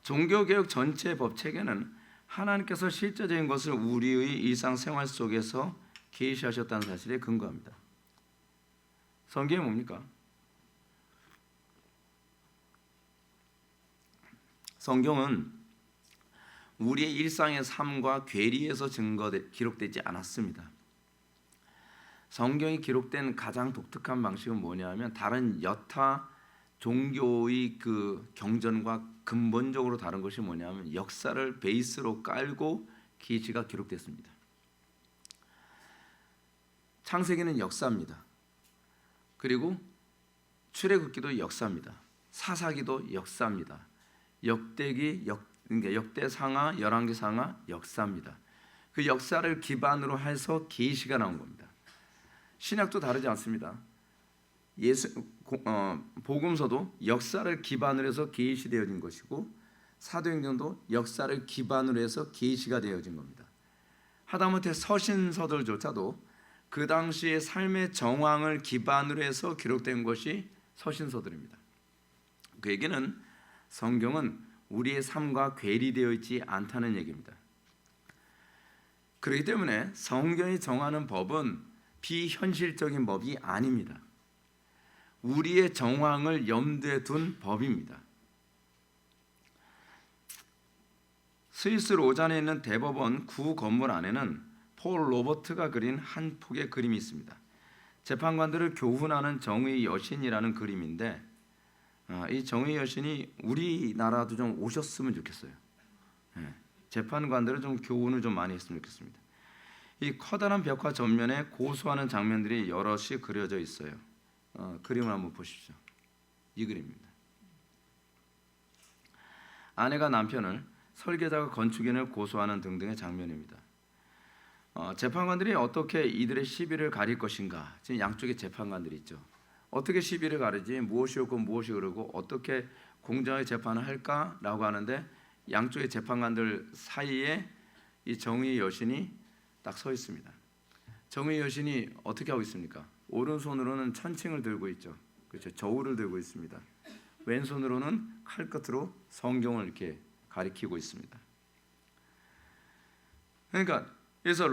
종교개혁 전체 법 체계는 하나님께서 실제적인 것을 우리의 일상생활 속에서 계시하셨다는 사실에 근거합니다. 성경이 뭡니까? 성경은 우리의 일상의 삶과 괴리에서 기록되지 않았습니다. 성경이 기록된 가장 독특한 방식은 뭐냐면 다른 여타 종교의 그 경전과 근본적으로 다른 것이 뭐냐면 역사를 베이스로 깔고 계시가 기록됐습니다. 창세기는 역사입니다. 그리고 출애굽기도 역사입니다. 사사기도 역사입니다. 그러니까 역대상하, 열왕기상하 역사입니다. 그 역사를 기반으로 해서 계시가 나온 겁니다. 신약도 다르지 않습니다. 복음서도 역사를 기반으로 해서 계시되어진 것이고 사도행전도 역사를 기반으로 해서 계시가 되어진 겁니다. 하다못해 서신서들조차도 그 당시의 삶의 정황을 기반으로 해서 기록된 것이 서신서들입니다. 그 얘기는 성경은 우리의 삶과 괴리되어 있지 않다는 얘기입니다. 그렇기 때문에 성경이 정하는 법은 비현실적인 법이 아닙니다. 우리의 정황을 염두에 둔 법입니다. 스위스 로잔에 있는 대법원 구 건물 안에는 폴 로버트가 그린 한 폭의 그림이 있습니다. 재판관들을 교훈하는 정의 여신이라는 그림인데 이 정의 여신이 우리나라도 좀 오셨으면 좋겠어요. 재판관들은 좀 교훈을 좀 많이 했으면 좋겠습니다. 이 커다란 벽화 전면에 고소하는 장면들이 여럿이 그려져 있어요. 그림을 한번 보십시오. 이 그림입니다. 아내가 남편을, 설계자가 건축인을 고소하는 등등의 장면입니다. 재판관들이 어떻게 이들의 시비를 가릴 것인가? 지금 양쪽에 재판관들이 있죠. 어떻게 시비를 가르지? 무엇이 옳고 무엇이 그르고 어떻게 공정하게 재판을 할까라고 하는데 양쪽의 재판관들 사이에 이 정의의 여신이 딱 서 있습니다. 정의의 여신이 어떻게 하고 있습니까? 오른손으로는 천칭을 들고 있죠. 그렇죠. 저울을 들고 있습니다. 왼손으로는 칼끝으로 성경을 이렇게 가리키고 있습니다. 그러니까 그래서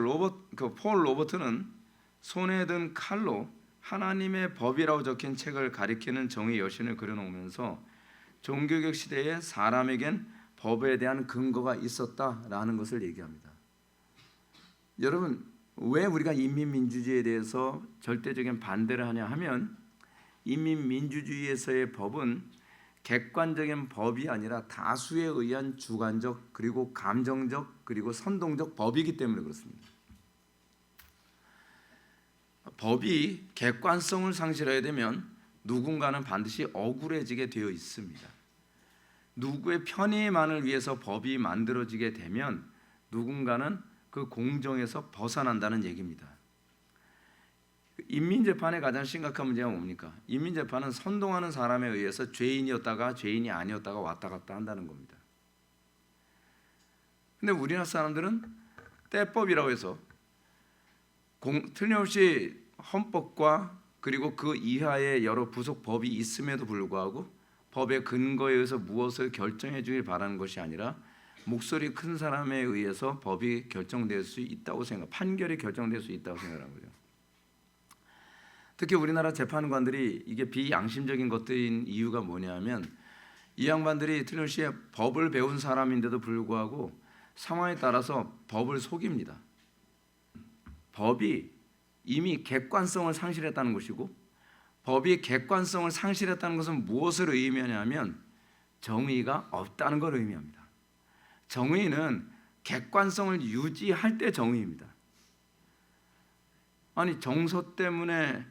폴 로버트는 손에 든 칼로 하나님의 법이라고 적힌 책을 가리키는 정의 여신을 그려놓으면서 종교개혁 시대에 사람에겐 법에 대한 근거가 있었다라는 것을 얘기합니다. 여러분, 왜 우리가 인민민주주의에 대해서 절대적인 반대를 하냐 하면 인민민주주의에서의 법은 객관적인 법이 아니라 다수에 의한 주관적 그리고 감정적 그리고 선동적 법이기 때문에 그렇습니다. 법이 객관성을 상실하게 되면 누군가는 반드시 억울해지게 되어 있습니다. 누구의 편의만을 위해서 법이 만들어지게 되면 누군가는 그 공정에서 벗어난다는 얘기입니다. 인민재판의 가장 심각한 문제가 뭡니까? 인민재판은 선동하는 사람에 의해서 죄인이었다가 죄인이 아니었다가 왔다 갔다 한다는 겁니다. 근데 우리나라 사람들은 때법이라고 해서 틀림없이 헌법과 그리고 그 이하의 여러 부속 법이 있음에도 불구하고 법의 근거에 의해서 무엇을 결정해 주길 바라는 것이 아니라 목소리 큰 사람에 의해서 법이 결정될 수 있다고 판결이 결정될 수 있다고 생각하는 거죠. 특히 우리나라 재판관들이 이게 비양심적인 것들인 이유가 뭐냐면 이 양반들이 틀림없이 법을 배운 사람인데도 불구하고 상황에 따라서 법을 속입니다. 법이 이미 객관성을 상실했다는 것이고 법이 객관성을 상실했다는 것은 무엇을 의미하냐면 정의가 없다는 걸 의미합니다. 정의는 객관성을 유지할 때 정의입니다. 아니 정서 때문에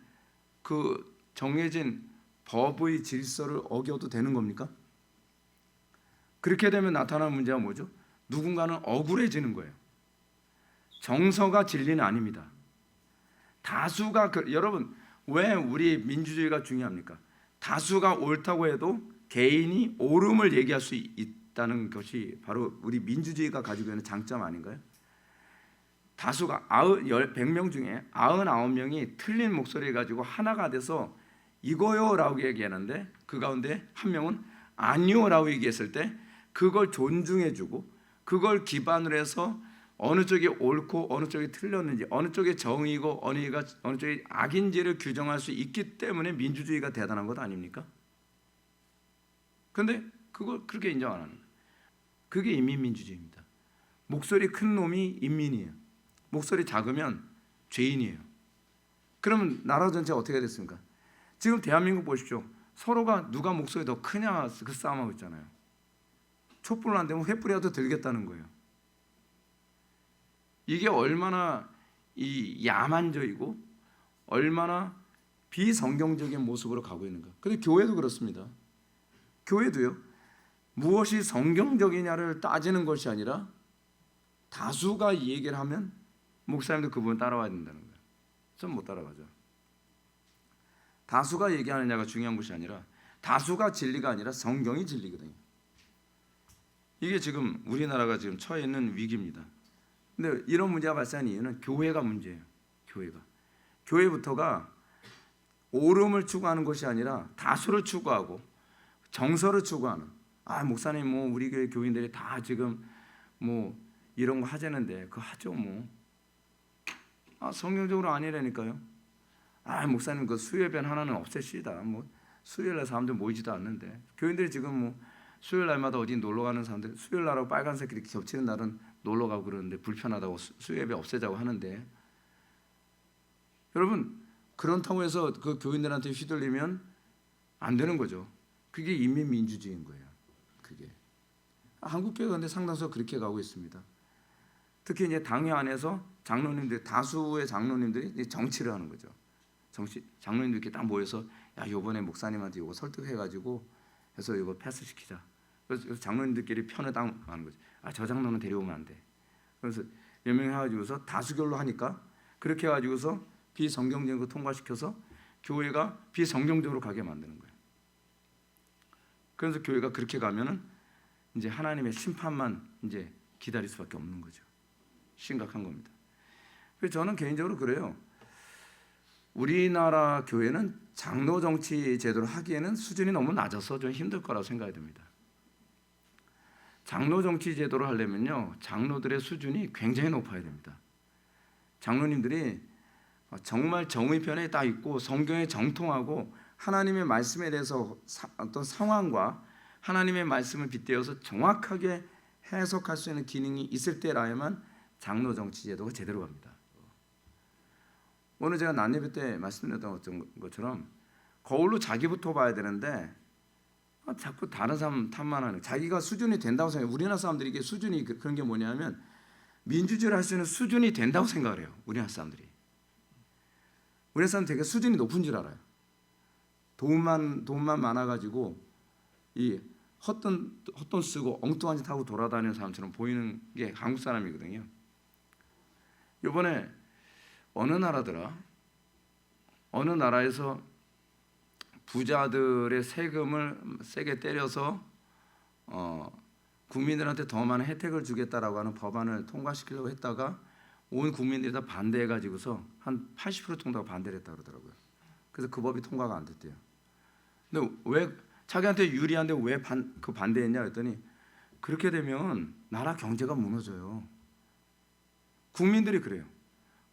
그 정해진 법의 질서를 어겨도 되는 겁니까? 그렇게 되면 나타나는 문제가 뭐죠? 누군가는 억울해지는 거예요. 정서가 진리는 아닙니다. 다수가 여러분 왜 우리 민주주의가 중요합니까? 다수가 옳다고 해도 개인이 옳음을 얘기할 수 있다는 것이 바로 우리 민주주의가 가지고 있는 장점 아닌가요? 다수가 100명 중에 99명이 틀린 목소리를 가지고 하나가 돼서 이거요 라고 얘기하는데 그 가운데 한 명은 아니요 라고 얘기했을 때 그걸 존중해주고 그걸 기반으로 해서 어느 쪽이 옳고 어느 쪽이 틀렸는지 어느 쪽이 정의고 어느 쪽이 악인지를 규정할 수 있기 때문에 민주주의가 대단한 것 아닙니까? 그런데 그걸 그렇게 인정 안 하는 거예요. 그게 인민민주주의입니다. 목소리 큰 놈이 인민이에요. 목소리 작으면 죄인이에요. 그러면 나라 전체가 어떻게 됐습니까? 지금 대한민국 보십시오. 서로가 누가 목소리 더 크냐 그 싸움하고 있잖아요. 촛불을 안 되면 횃불이라도 들겠다는 거예요. 이게 얼마나 이 야만적이고 얼마나 비성경적인 모습으로 가고 있는가. 근데 교회도 그렇습니다. 교회도요. 무엇이 성경적이냐를 따지는 것이 아니라 다수가 이 얘기를 하면 목사님도 그분 따라와야 된다는 거예요. 전 못 따라가죠. 다수가 얘기하느냐가 중요한 것이 아니라 다수가 진리가 아니라 성경이 진리거든요. 이게 지금 우리나라가 지금 처해 있는 위기입니다. 근데 이런 문제가 발생한 이유는 교회가 문제예요. 교회부터가 옳음을 추구하는 것이 아니라 다수를 추구하고 정서를 추구하는. 목사님 뭐 우리 교회 교인들이 다 지금 뭐 이런 거 하자는데 그거 하죠 뭐. 성경적으로 아니라니까요. 목사님 그 수요예배 하나는 없애시다. 뭐 수요일날 사람들 모이지도 않는데 교인들이 지금 뭐 수요일 날마다 어디 놀러 가는 사람들 수요일 날하고 빨간색 이렇게 겹치는 날은 놀러 가고 그러는데 불편하다고 수요예배 없애자고 하는데 여러분 그렇다고 해서 그 교인들한테 휘둘리면 안 되는 거죠. 그게 인민민주주의인 거예요. 그게 한국 교회가 근데 상당수 그렇게 가고 있습니다. 특히 이제 당회 안에서 장로님들 다수의 장로님들이 정치를 하는 거죠. 장로님들 이렇게 딱 모여서 요번에 목사님한테 이거 설득해가지고 해서 이거 패스시키자. 그래서 장로님들끼리 편을 딱 하는 거죠. 저 장로는 데려오면 안 돼. 그래서 몇 명 해가지고서 다수결로 하니까 그렇게 해가지고서 비성경적인 거 통과시켜서 교회가 비성경적으로 가게 만드는 거예요. 그래서 교회가 그렇게 가면은 이제 하나님의 심판만 이제 기다릴 수밖에 없는 거죠. 심각한 겁니다. 그래서 저는 개인적으로 그래요. 우리나라 교회는 장로 정치 제도를 하기에는 수준이 너무 낮아서 좀 힘들 거라고 생각이 듭니다. 장로 정치 제도를 하려면요, 장로들의 수준이 굉장히 높아야 됩니다. 장로님들이 정말 정의 편에 딱 있고 성경에 정통하고 하나님의 말씀에 대해서 어떤 상황과 하나님의 말씀을 빗대어서 정확하게 해석할 수 있는 기능이 있을 때라야만 장로 정치 제도가 제대로 갑니다. 오늘 제가 난예배 때 말씀드렸던 것처럼 거울로 자기부터 봐야 되는데 자꾸 다른 사람 탓만하는, 자기가 수준이 된다고 생각해요. 우리나라 사람들이 이게 수준이 그런 게 뭐냐면 민주주의를 할 수 있는 수준이 된다고 생각을 해요. 우리나라 사람들이 되게 수준이 높은 줄 알아요. 돈만 많아가지고 이 헛돈 쓰고 엉뚱한 짓 하고 돌아다니는 사람처럼 보이는 게 한국 사람이거든요. 이번에 어느 나라에서 부자들의 세금을 세게 때려서 국민들한테 더 많은 혜택을 주겠다라고 하는 법안을 통과시키려고 했다가 온 국민들이 다 반대해가지고서 한 80% 정도가 반대를 했다고 그러더라고요. 그래서 그 법이 통과가 안 됐대요. 근데 왜 자기한테 유리한데 왜 반대했냐 했더니 그렇게 되면 나라 경제가 무너져요. 국민들이 그래요.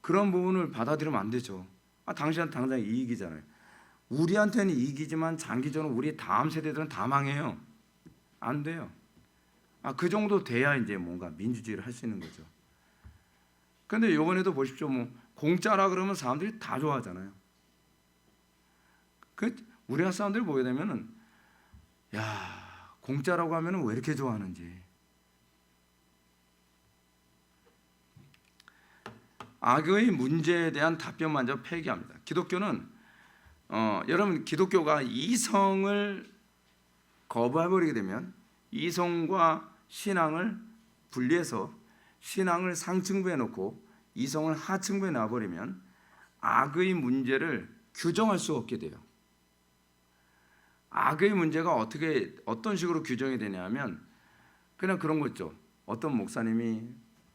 그런 부분을 받아들이면 안 되죠. 당신한테 당장 이익이잖아요. 우리한테는 이익이지만 장기적으로 우리 다음 세대들은 다 망해요. 안 돼요. 그 정도 돼야 이제 뭔가 민주주의를 할 수 있는 거죠. 그런데 이번에도 보십시오. 뭐 공짜라 그러면 사람들이 다 좋아하잖아요. 우리나라 사람들이 보게 되면은 공짜라고 하면은 왜 이렇게 좋아하는지. 악의 문제에 대한 답변 먼저 폐기합니다. 기독교는 여러분 기독교가 이성을 거부해버리게 되면 이성과 신앙을 분리해서 신앙을 상층부에 놓고 이성을 하층부에 놔버리면 악의 문제를 규정할 수 없게 돼요. 악의 문제가 어떤 식으로 규정이 되냐면 그냥 그런 거 있죠. 어떤 목사님이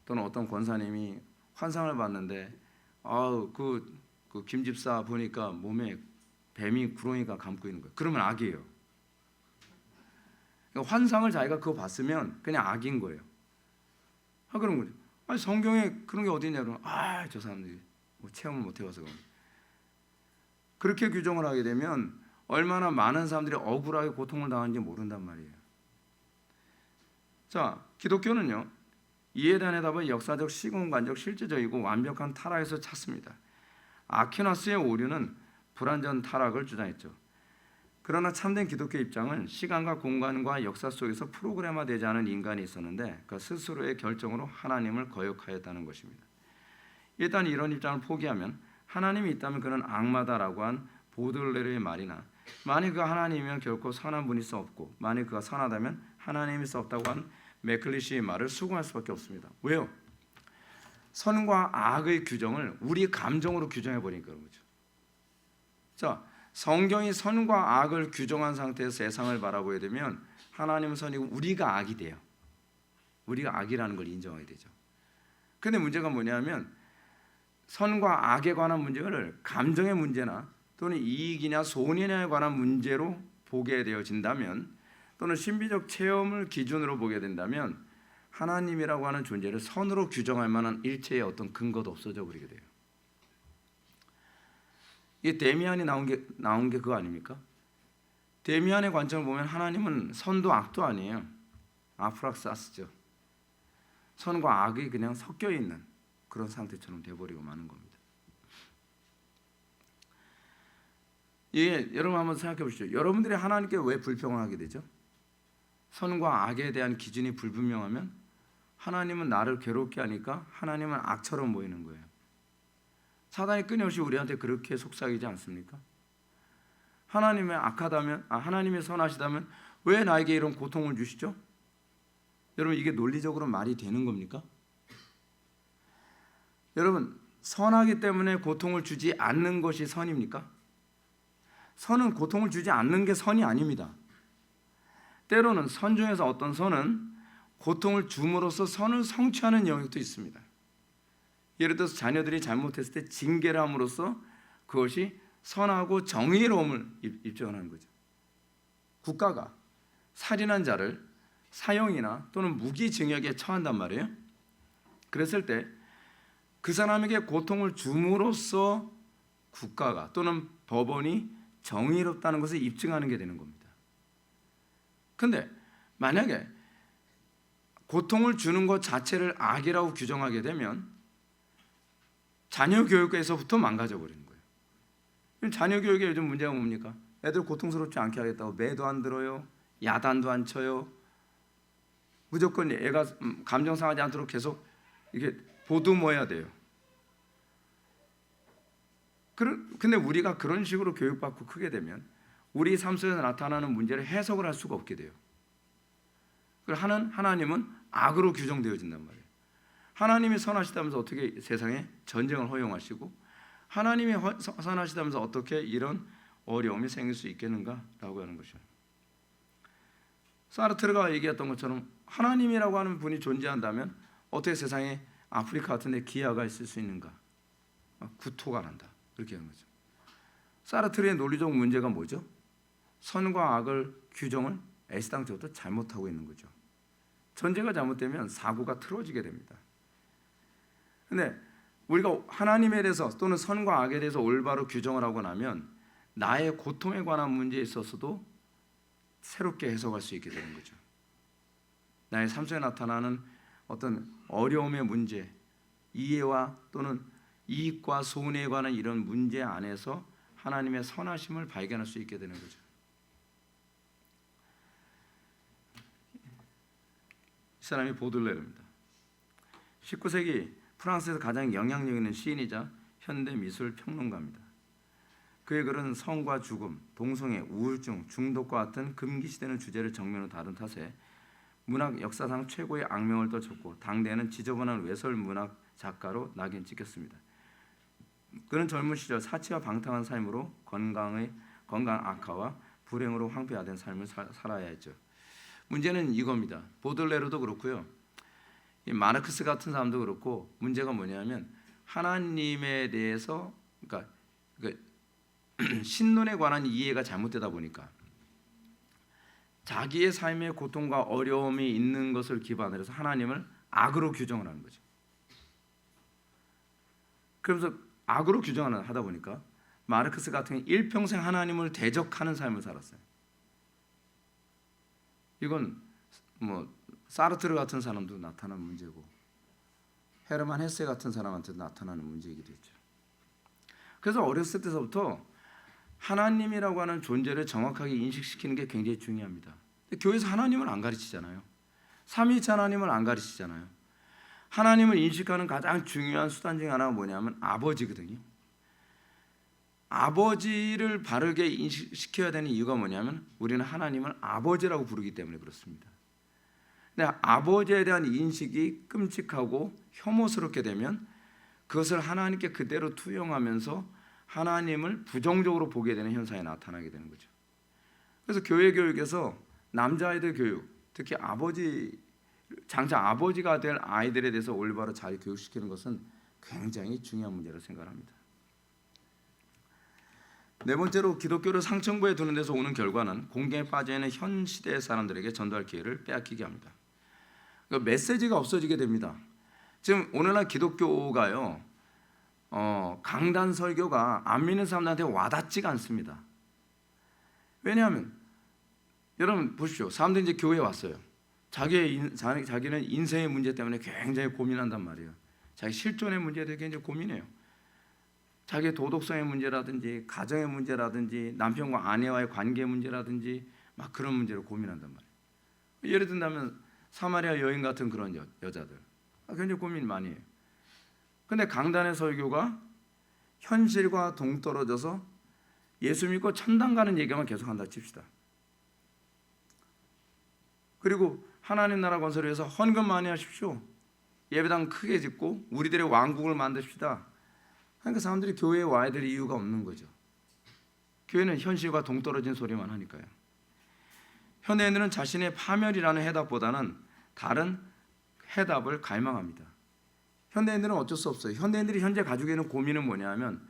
또는 어떤 권사님이 환상을 봤는데 그 김집사 보니까 몸에 뱀이 구렁이가 감고 있는 거예요. 그러면 악이에요. 그러니까 환상을 자기가 그거 봤으면 그냥 악인 거예요. 그런 거죠. 성경에 그런 게 어디 있냐 그러면 저 사람들이 뭐 체험을 못 해봐서 그런. 그렇게 규정을 하게 되면 얼마나 많은 사람들이 억울하게 고통을 당하는지 모른단 말이에요. 자, 기독교는요, 이에 대한 해답은 역사적, 시공간적, 실제적이고 완벽한 타락에서 찾습니다. 아퀴나스의 오류는 불완전 타락을 주장했죠. 그러나 참된 기독교 입장은 시간과 공간과 역사 속에서 프로그램화되지 않은 인간이 있었는데 그 스스로의 결정으로 하나님을 거역하였다는 것입니다. 일단 이런 입장을 포기하면 하나님이 있다면 그는 악마다라고 한 보들레르의 말이나 만일 그가 하나님이면 결코 선한 분일 수 없고 만일 그가 선하다면 하나님일 수 없다고 한 맥클리시의 말을 수긍할 수밖에 없습니다. 왜요? 선과 악의 규정을 우리 감정으로 규정해버리니까 그런 거죠. 자, 성경이 선과 악을 규정한 상태에서 세상을 바라보게 되면 하나님은 선이고 우리가 악이 돼요. 우리가 악이라는 걸 인정하게 되죠. 근데 문제가 뭐냐면 선과 악에 관한 문제를 감정의 문제나 또는 이익이냐 손해냐에 관한 문제로 보게 되어진다면, 또는 신비적 체험을 기준으로 보게 된다면 하나님이라고 하는 존재를 선으로 규정할 만한 일체의 어떤 근거도 없어져 버리게 돼요. 이게 데미안이 나온 게 그거 아닙니까? 데미안의 관점을 보면 하나님은 선도 악도 아니에요. 아프락사스죠. 선과 악이 그냥 섞여 있는 그런 상태처럼 돼버리고 마는 겁니다. 이게 여러분 한번 생각해 보시죠. 여러분들이 하나님께 왜 불평하게 되죠? 선과 악에 대한 기준이 불분명하면 하나님은 나를 괴롭게 하니까 하나님은 악처럼 보이는 거예요. 사단이 끊임없이 우리한테 그렇게 속삭이지 않습니까? 하나님의 악하다면, 하나님의 선하시다면 왜 나에게 이런 고통을 주시죠? 여러분, 이게 논리적으로 말이 되는 겁니까? 여러분, 선하기 때문에 고통을 주지 않는 것이 선입니까? 선은 고통을 주지 않는 게 선이 아닙니다. 때로는 선 중에서 어떤 선은 고통을 줌으로써 선을 성취하는 영역도 있습니다. 예를 들어서 자녀들이 잘못했을 때 징계를 함으로써 그것이 선하고 정의로움을 입증하는 거죠. 국가가 살인한 자를 사형이나 또는 무기징역에 처한단 말이에요. 그랬을 때 그 사람에게 고통을 줌으로써 국가가 또는 법원이 정의롭다는 것을 입증하는 게 되는 겁니다. 그런데 만약에 고통을 주는 것 자체를 악이라고 규정하게 되면 자녀 교육에서부터 망가져 버리는 거예요. 자녀 교육에 요즘 문제가 뭡니까? 애들 고통스럽지 않게 하겠다고 매도 안 들어요, 야단도 안 쳐요. 무조건 애가 감정 상하지 않도록 계속 이게 보듬어야 돼요. 근데 우리가 그런 식으로 교육받고 크게 되면 우리 삶 속에서 나타나는 문제를 해석을 할 수가 없게 돼요. 하나님은 악으로 규정되어진단 말이에요. 하나님이 선하시다면서 어떻게 세상에 전쟁을 허용하시고, 하나님이 선하시다면서 어떻게 이런 어려움이 생길 수 있겠는가라고 하는 것이죠. 사르트르가 얘기했던 것처럼 하나님이라고 하는 분이 존재한다면 어떻게 세상에 아프리카 같은 데 기아가 있을 수 있는가? 구토가 난다. 그렇게 하는 거죠. 사르트르의 논리적 문제가 뭐죠? 선과 악을 규정을 애시당초부터 잘못하고 있는 거죠. 전제가 잘못되면 사고가 틀어지게 됩니다. 그런데 우리가 하나님에 대해서 또는 선과 악에 대해서 올바로 규정을 하고 나면 나의 고통에 관한 문제에 있어서도 새롭게 해석할 수 있게 되는 거죠. 나의 삶 속에 나타나는 어떤 어려움의 문제, 이해와 또는 이익과 손해에 관한 이런 문제 안에서 하나님의 선하심을 발견할 수 있게 되는 거죠. 이 사람이 보들레르입니다. 19세기 프랑스에서 가장 영향력 있는 시인이자 현대 미술 평론가입니다. 그의 글은 성과 죽음, 동성애, 우울증, 중독과 같은 금기시되는 주제를 정면으로 다룬 탓에 문학 역사상 최고의 악명을 떨쳤고 당대에는 지저분한 외설 문학 작가로 낙인 찍혔습니다. 그는 젊은 시절 사치와 방탕한 삶으로 건강 악화와 불행으로 황폐화된 삶을 살아야 했죠. 문제는 이겁니다. 보들레르도 그렇고요, 이 마르크스 같은 사람도 그렇고, 문제가 뭐냐면 하나님에 대해서 그러니까 신론에 관한 이해가 잘못되다 보니까 자기의 삶의 고통과 어려움이 있는 것을 기반으로 해서 하나님을 악으로 규정을 하는 거죠. 그러면서 악으로 규정을 하다 보니까 마르크스 같은 경우 일평생 하나님을 대적하는 삶을 살았어요. 이건 뭐 사르트르 같은 사람도 나타난 문제고 헤르만 헤세 같은 사람한테도 나타나는 문제이기도 했죠. 그래서 어렸을 때서부터 하나님이라고 하는 존재를 정확하게 인식시키는 게 굉장히 중요합니다. 교회에서 하나님을 안 가르치잖아요. 삼위일체 하나님을 안 가르치잖아요. 하나님을 인식하는 가장 중요한 수단 중에 하나가 뭐냐면 아버지거든요. 아버지를 바르게 인식시켜야 되는 이유가 뭐냐면 우리는 하나님을 아버지라고 부르기 때문에 그렇습니다. 근데 아버지에 대한 인식이 끔찍하고 혐오스럽게 되면 그것을 하나님께 그대로 투영하면서 하나님을 부정적으로 보게 되는 현상이 나타나게 되는 거죠. 그래서 교회 교육에서 남자아이들 교육, 특히 아버지를 장차 아버지가 될 아이들에 대해서 올바로 잘 교육시키는 것은 굉장히 중요한 문제라고 생각합니다. 네 번째로 기독교를 상층부에 두는 데서 오는 결과는 공경에 빠져있는 현 시대의 사람들에게 전도할 기회를 빼앗기게 합니다. 그러니까 메시지가 없어지게 됩니다. 지금 오늘날 기독교가요, 강단 설교가 안 믿는 사람들한테 와닿지가 않습니다. 왜냐하면 여러분 보십시오. 사람들이 이제 교회에 왔어요. 자기는 인생의 문제 때문에 굉장히 고민한단 말이에요. 자기 실존의 문제에 대해 굉장히 고민해요. 자기의 도덕성의 문제라든지 가정의 문제라든지 남편과 아내와의 관계 문제라든지 막 그런 문제로 고민한단 말이에요. 예를 든다면 사마리아 여인 같은 그런 여자들 굉장히 고민 많이 해요. 근데 강단의 설교가 현실과 동떨어져서 예수 믿고 천당 가는 얘기만 계속한다 칩시다. 그리고 하나님 나라 건설을 위해서 헌금 많이 하십시오. 예배당 크게 짓고 우리들의 왕국을 만듭시다. 그러니까 사람들이 교회에 와야 될 이유가 없는 거죠. 교회는 현실과 동떨어진 소리만 하니까요. 현대인들은 자신의 파멸이라는 해답보다는 다른 해답을 갈망합니다. 현대인들은 어쩔 수 없어요. 현대인들이 현재 가지고 있는 고민은 뭐냐면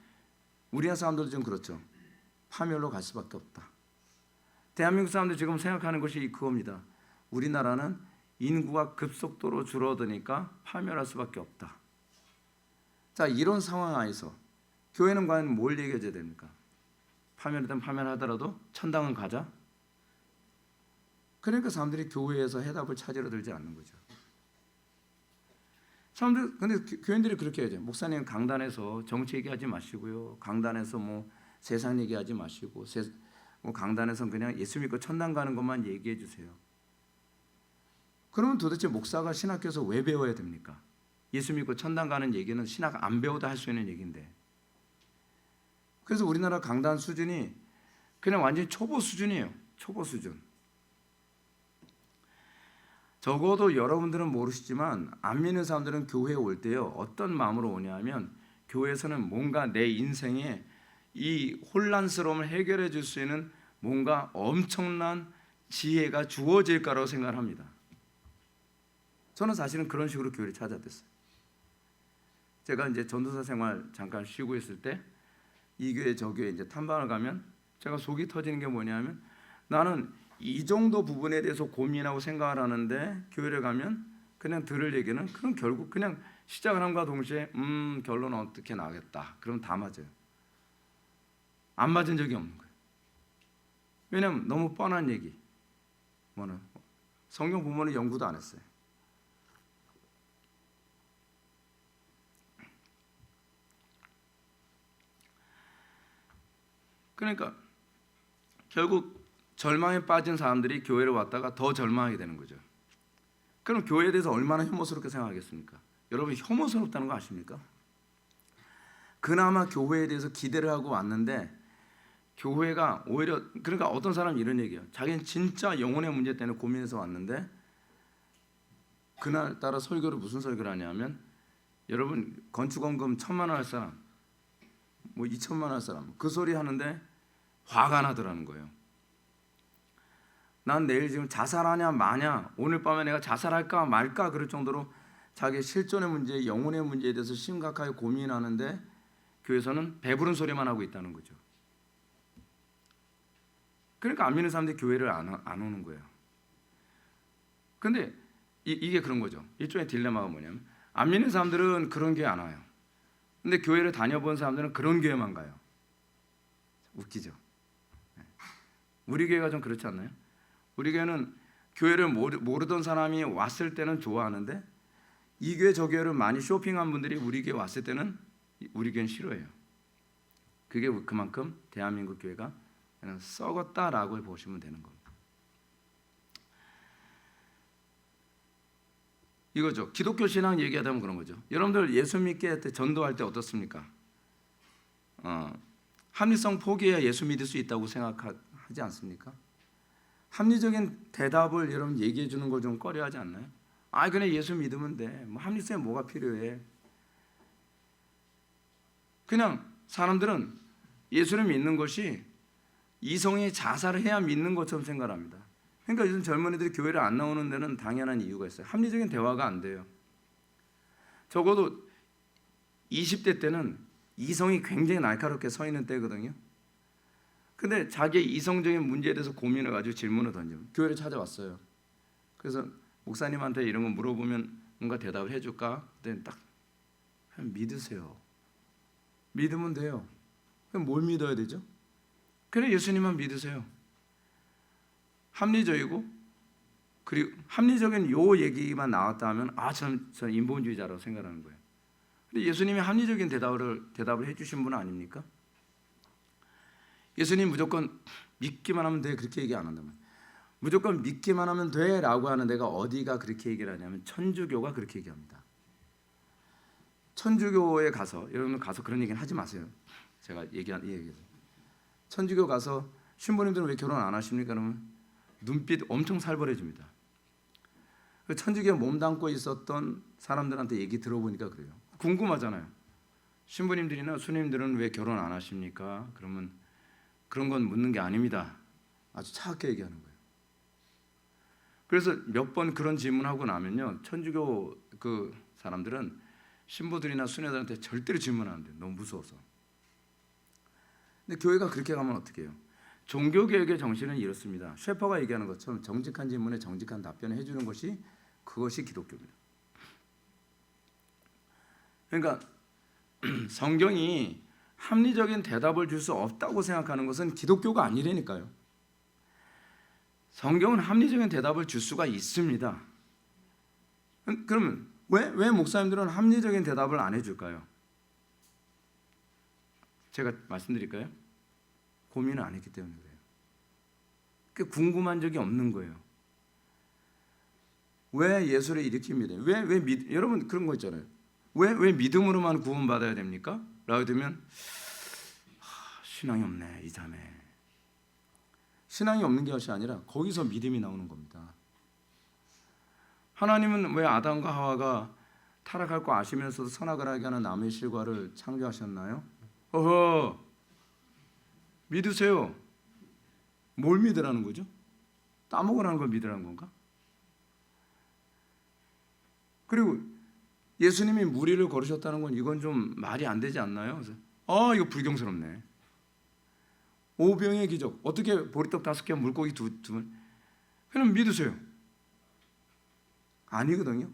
우리나라 사람들도 좀 그렇죠. 파멸로 갈 수밖에 없다. 대한민국 사람들 지금 생각하는 것이 그겁니다. 우리나라는 인구가 급속도로 줄어드니까 파멸할 수밖에 없다. 자, 이런 상황 하에서 교회는 과연 뭘 얘기해줘야 됩니까? 파멸이든 파멸하더라도 천당은 가자. 그러니까 사람들이 교회에서 해답을 찾으러 들지 않는 거죠. 사람들 근데 교인들이 그렇게 해야죠. 목사님 강단에서 정치 얘기하지 마시고요. 강단에서 뭐 세상 얘기하지 마시고 뭐 강단에서 그냥 예수 믿고 천당 가는 것만 얘기해 주세요. 그러면 도대체 목사가 신학교에서 왜 배워야 됩니까? 예수 믿고 천당 가는 얘기는 신학 안 배워도 할 수 있는 얘기인데. 그래서 우리나라 강단 수준이 그냥 완전히 초보 수준이에요. 초보 수준. 적어도 여러분들은 모르시지만 안 믿는 사람들은 교회에 올 때요 어떤 마음으로 오냐면 교회에서는 뭔가 내 인생에 이 혼란스러움을 해결해 줄 수 있는 뭔가 엄청난 지혜가 주어질 거라고 생각을 합니다. 저는 사실은 그런 식으로 교회를 찾아댔어요. 제가 이제 전도사 생활 잠깐 쉬고 있을 때 이 교회 저 교회 이제 탐방을 가면 제가 속이 터지는 게 뭐냐면 나는 이 정도 부분에 대해서 고민하고 생각을 하는데 교회를 가면 그냥 들을 얘기는 그럼 결국 그냥 시작을 함과 동시에 결론은 어떻게 나겠다. 그럼 다 맞아요. 안 맞은 적이 없는 거예요. 왜냐하면 너무 뻔한 얘기. 뭐는 성경 부모는 연구도 안 했어요. 그러니까 결국 절망에 빠진 사람들이 교회를 왔다가 더 절망하게 되는 거죠. 그럼 교회에 대해서 얼마나 혐오스럽게 생각하겠습니까? 여러분 혐오스럽다는 거 아십니까? 그나마 교회에 대해서 기대를 하고 왔는데 교회가 오히려 그러니까 어떤 사람이 이런 얘기해요. 자기는 진짜 영혼의 문제 때문에 고민해서 왔는데 그날따라 설교를 무슨 설교를 하냐면 여러분 건축원금 1,000만 원 할 사람 뭐 2,000만 원 할 사람 그 소리 하는데 화가 나더라는 거예요. 난 내일 지금 자살하냐 마냐 오늘 밤에 내가 자살할까 말까 그럴 정도로 자기 실존의 문제 영혼의 문제에 대해서 심각하게 고민하는데 교회에서는 배부른 소리만 하고 있다는 거죠. 그러니까 안 믿는 사람들이 교회를 안 오는 거예요. 근데 이게 그런 거죠. 일종의 딜레마가 뭐냐면 안 믿는 사람들은 그런 교회 안 와요. 근데 교회를 다녀본 사람들은 그런 교회만 가요. 웃기죠. 우리 교회가 좀 그렇지 않나요? 우리 교회는 교회를 모르던 사람이 왔을 때는 좋아하는데 이 교회 저 교회를 많이 쇼핑한 분들이 우리 교회 왔을 때는 우리 교회는 싫어해요. 그게 그만큼 대한민국 교회가 그냥 썩었다라고 보시면 되는 겁니다. 이거죠. 기독교 신앙 얘기하다 보면 그런 거죠. 여러분들 예수 믿게 할 때 전도할 때 어떻습니까? 합리성 포기해야 예수 믿을 수 있다고 생각하지 않습니까? 합리적인 대답을 여러분 얘기해 주는 걸 좀 꺼려하지 않나요? 그냥 예수 믿으면 돼. 뭐 합리성에 뭐가 필요해? 그냥 사람들은 예수를 믿는 것이 이성이 자살을 해야 믿는 것처럼 생각합니다. 그러니까 요즘 젊은이들이 교회를 안 나오는 데는 당연한 이유가 있어요. 합리적인 대화가 안 돼요. 적어도 20대 때는 이성이 굉장히 날카롭게 서 있는 때거든요. 근데 자기의 이성적인 문제에 대해서 고민을 가지고 질문을 던지면 교회를 찾아왔어요. 그래서 목사님한테 이런 거 물어보면 뭔가 대답을 해줄까? 그때 딱 그냥 믿으세요. 믿으면 돼요. 그럼 뭘 믿어야 되죠? 그래, 예수님만 믿으세요. 합리적이고, 그리고 합리적인 요 얘기만 나왔다 하면 저는 인본주의자라고 생각하는 거예요. 근데 예수님이 합리적인 대답을 해주신 분 아닙니까? 예수님 무조건 믿기만 하면 돼 그렇게 얘기 안 한다면, 무조건 믿기만 하면 돼라고 하는 데가 어디가 그렇게 얘기를 하냐면 천주교가 그렇게 얘기합니다. 천주교에 가서, 여러분 가서 그런 얘기는 하지 마세요. 제가 얘기해서 천주교 가서 신부님들은 왜 결혼 안 하십니까? 그러면 눈빛 엄청 살벌해집니다. 천주교에 몸담고 있었던 사람들한테 얘기 들어보니까 그래요. 궁금하잖아요. 신부님들이나 수님들은 왜 결혼 안 하십니까? 그러면 그런 건 묻는 게 아닙니다. 아주 차갑게 얘기하는 거예요. 그래서 몇 번 그런 질문하고 나면요, 천주교 그 사람들은 신부들이나 수녀들한테 절대로 질문 안 돼요. 너무 무서워서. 근데 교회가 그렇게 가면 어떻게 해요? 종교개혁의 정신은 이렇습니다. 셰퍼가 얘기하는 것처럼 정직한 질문에 정직한 답변을 해주는 것이, 그것이 기독교입니다. 그러니까 성경이 합리적인 대답을 줄 수 없다고 생각하는 것은 기독교가 아니라니까요. 성경은 합리적인 대답을 줄 수가 있습니다. 그러면 왜 목사님들은 합리적인 대답을 안 해줄까요? 제가 말씀드릴까요? 고민을 안 했기 때문에 그래요. 궁금한 적이 없는 거예요. 왜 예수를 이렇게 믿어요? 여러분 그런 거 있잖아요. 왜 믿음으로만 구원받아야 됩니까? 라고 되면 신앙이 없네 이 자매. 신앙이 없는 것이 아니라 거기서 믿음이 나오는 겁니다. 하나님은 왜 아담과 하와가 타락할 거 아시면서도 선악을 하게 하는 남의 실과를 창조하셨나요? 믿으세요. 뭘 믿으라는 거죠? 따먹으라는 걸 믿으라는 건가? 그리고 예수님이 무리를 걸으셨다는 건 이건 좀 말이 안 되지 않나요? 그래서 이거 불경스럽네. 오병의 기적, 어떻게 보리떡 5개 물고기 2물? 그냥 믿으세요. 아니거든요.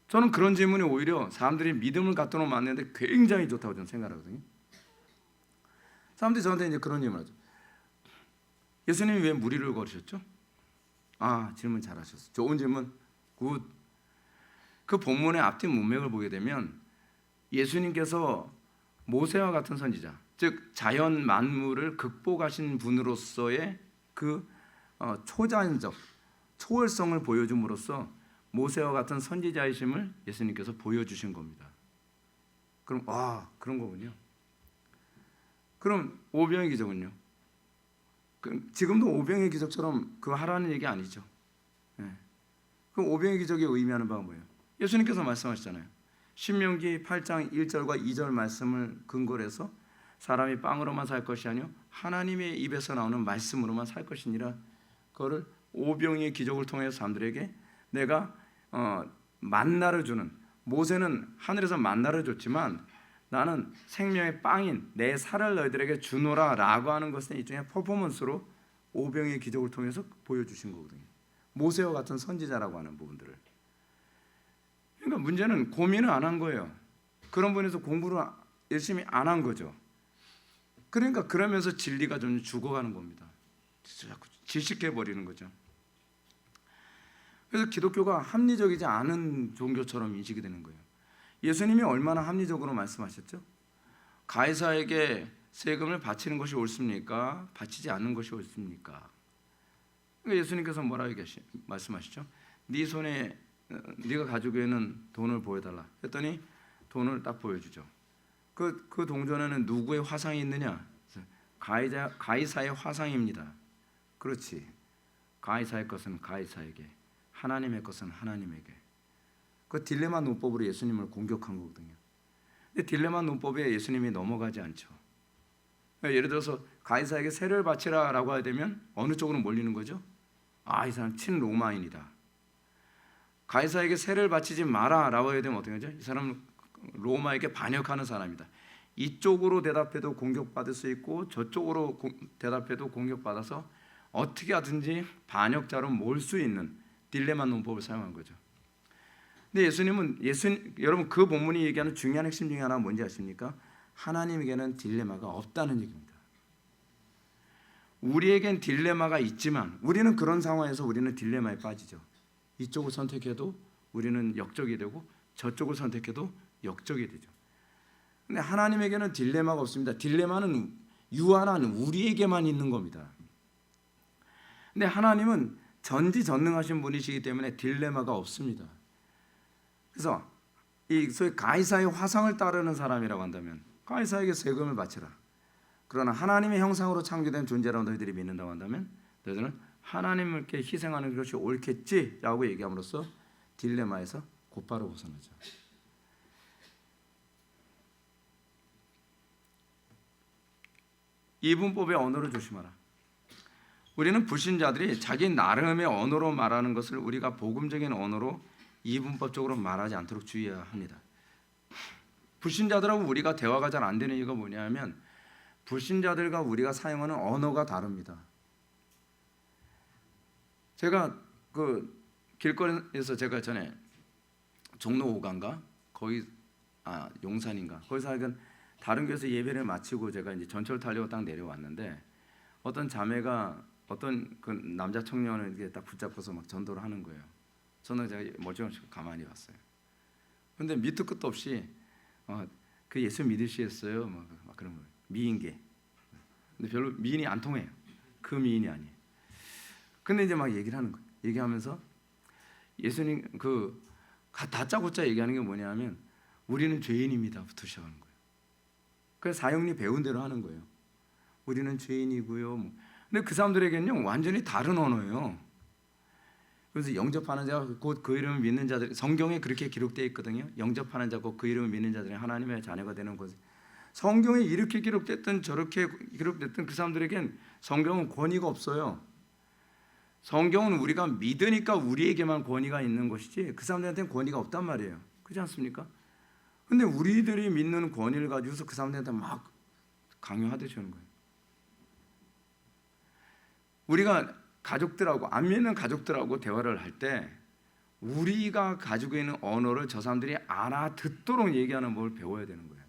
저는 그런 질문이 오히려 사람들이 믿음을 갖다 놓으면 안 되는데 굉장히 좋다고 저는 생각하거든요. 사람들이 저한테 이제 그런 질문을 하죠. 예수님이 왜 무리를 걸으셨죠? 질문 잘하셨어요. 좋은 질문. 굿. 그 본문의 앞뒤 문맥을 보게 되면 예수님께서 모세와 같은 선지자, 즉 자연 만물을 극복하신 분으로서의 그 초자연적 초월성을 보여줌으로써 모세와 같은 선지자이심을 예수님께서 보여주신 겁니다. 그럼 그런 거군요. 그럼 오병의 기적은요? 지금도 오병의 기적처럼 그거 하라는 얘기 아니죠. 그럼 오병의 기적이 의미하는 바가 뭐예요? 예수님께서 말씀하셨잖아요. 신명기 8장 1절과 2절 말씀을 근거로 해서 사람이 빵으로만 살 것이 아니요 하나님의 입에서 나오는 말씀으로만 살 것이니라. 그거를 오병이의 기적을 통해서 사람들에게 내가 만나를 주는, 모세는 하늘에서 만나를 줬지만 나는 생명의 빵인 내 살을 너희들에게 주노라 라고 하는 것은 일종의 퍼포먼스로 오병이의 기적을 통해서 보여주신 거거든요. 모세와 같은 선지자라고 하는 부분들을. 그러니까 문제는 고민을 안 한 거예요. 그런 분에서 공부를 열심히 안 한 거죠. 그러니까 그러면서 진리가 좀 죽어가는 겁니다. 자꾸 질식해 버리는 거죠. 그래서 기독교가 합리적이지 않은 종교처럼 인식이 되는 거예요. 예수님이 얼마나 합리적으로 말씀하셨죠? 가이사에게 세금을 바치는 것이 옳습니까? 바치지 않는 것이 옳습니까? 그러니까 예수님께서 뭐라고 말씀하시죠? 네 손에 네가 가지고 있는 돈을 보여달라 했더니 돈을 딱 보여주죠. 그 동전에는 누구의 화상이 있느냐? 가이사의 화상입니다. 그렇지. 가이사의 것은 가이사에게, 하나님의 것은 하나님에게. 그 딜레마 논법으로 예수님을 공격한 거거든요. 근데 딜레마 논법에 예수님이 넘어가지 않죠. 그러니까 예를 들어서 가이사에게 세를 바치라라고 하게 되면 어느 쪽으로 몰리는 거죠? 이 사람 친로마인이다. 가이사에게 세를 바치지 마라라고 해야 되면 어떻게 하죠? 이 사람은 로마에게 반역하는 사람이다. 이쪽으로 대답해도 공격받을 수 있고 저쪽으로 대답해도 공격받아서 어떻게 하든지 반역자로 몰 수 있는 딜레마 논법을 사용한 거죠. 근데 여러분 그 본문이 얘기하는 중요한 핵심 중에 하나가 뭔지 아십니까? 하나님에게는 딜레마가 없다는 얘기입니다. 우리에겐 딜레마가 있지만 우리는 그런 상황에서 우리는 딜레마에 빠지죠. 이쪽을 선택해도 우리는 역적이 되고 저쪽을 선택해도 역적이 되죠. 근데 하나님에게는 딜레마가 없습니다. 딜레마는 유한한 우리에게만 있는 겁니다. 근데 하나님은 전지전능하신 분이시기 때문에 딜레마가 없습니다. 그래서 이 소위 가이사의 화상을 따르는 사람이라고 한다면 가이사에게 세금을 바치라. 그러나 하나님의 형상으로 창조된 존재라고 너희들이 믿는다고 한다면 너희들은 하나님께 희생하는 것이 옳겠지라고 얘기함으로써 딜레마에서 곧바로 벗어나죠. 이분법의 언어를 조심하라. 우리는 불신자들이 자기 나름의 언어로 말하는 것을 우리가 복음적인 언어로 이분법적으로 말하지 않도록 주의해야 합니다. 불신자들하고 우리가 대화가 잘 안 되는 이유가 뭐냐면 불신자들과 우리가 사용하는 언어가 다릅니다. 제가 그 길거리에서 제가 전에 종로 5가인가 거기 용산인가 거기서 하여간 다른 교회에서 예배를 마치고 제가 이제 전철 타려고 딱 내려왔는데 어떤 자매가 어떤 그 남자 청년을 이렇게 딱 붙잡고서 막 전도를 하는 거예요. 저는 제가 멀쩡히 가만히 봤어요. 근데 밑도 끝도 없이 그 예수 믿으시겠어요? 막 그런 거예요. 미인계. 근데 별로 미인이 안 통해요. 그 미인이 아니에요. 근데 이제 막 얘기를 하는 거예요. 얘기하면서 예수님 그 다짜고짜 얘기하는 게 뭐냐면 우리는 죄인입니다부터 시작하는 거예요. 그래서 사형리 배운 대로 하는 거예요. 우리는 죄인이고요. 근데 그 사람들에게는요 완전히 다른 언어예요. 그래서 영접하는 자 곧 그 이름을 믿는 자들 성경에 그렇게 기록되어 있거든요. 영접하는 자 곧 그 이름을 믿는 자들이 하나님의 자녀가 되는 것. 성경에 이렇게 기록됐든 저렇게 기록됐든 그 사람들에겐 성경은 권위가 없어요. 성경은 우리가 믿으니까 우리에게만 권위가 있는 것이지 그 사람들한테는 권위가 없단 말이에요. 그렇지 않습니까? 근데 우리들이 믿는 권위를 가지고서 그 사람들한테 막 강요하듯이 하는 거예요. 우리가 가족들하고 안 믿는 가족들하고 대화를 할 때 우리가 가지고 있는 언어를 저 사람들이 알아듣도록 얘기하는 뭘 배워야 되는 거예요.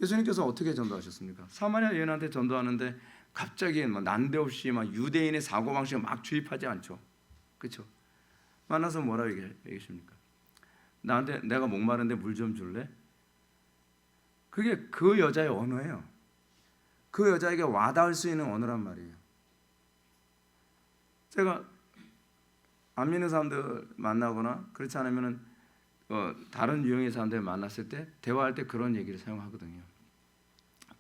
예수님께서 어떻게 전도하셨습니까? 사마리아 여인한테 전도하는데 갑자기 난데없이 유대인의 사고방식을 막 주입하지 않죠. 그렇죠? 만나서 뭐라고 얘기하십니까? 나한테 내가 목마른데 물 좀 줄래? 그게 그 여자의 언어예요. 그 여자에게 와닿을 수 있는 언어란 말이에요. 제가 안 믿는 사람들 만나거나 그렇지 않으면 다른 유형의 사람들 만났을 때 대화할 때 그런 얘기를 사용하거든요.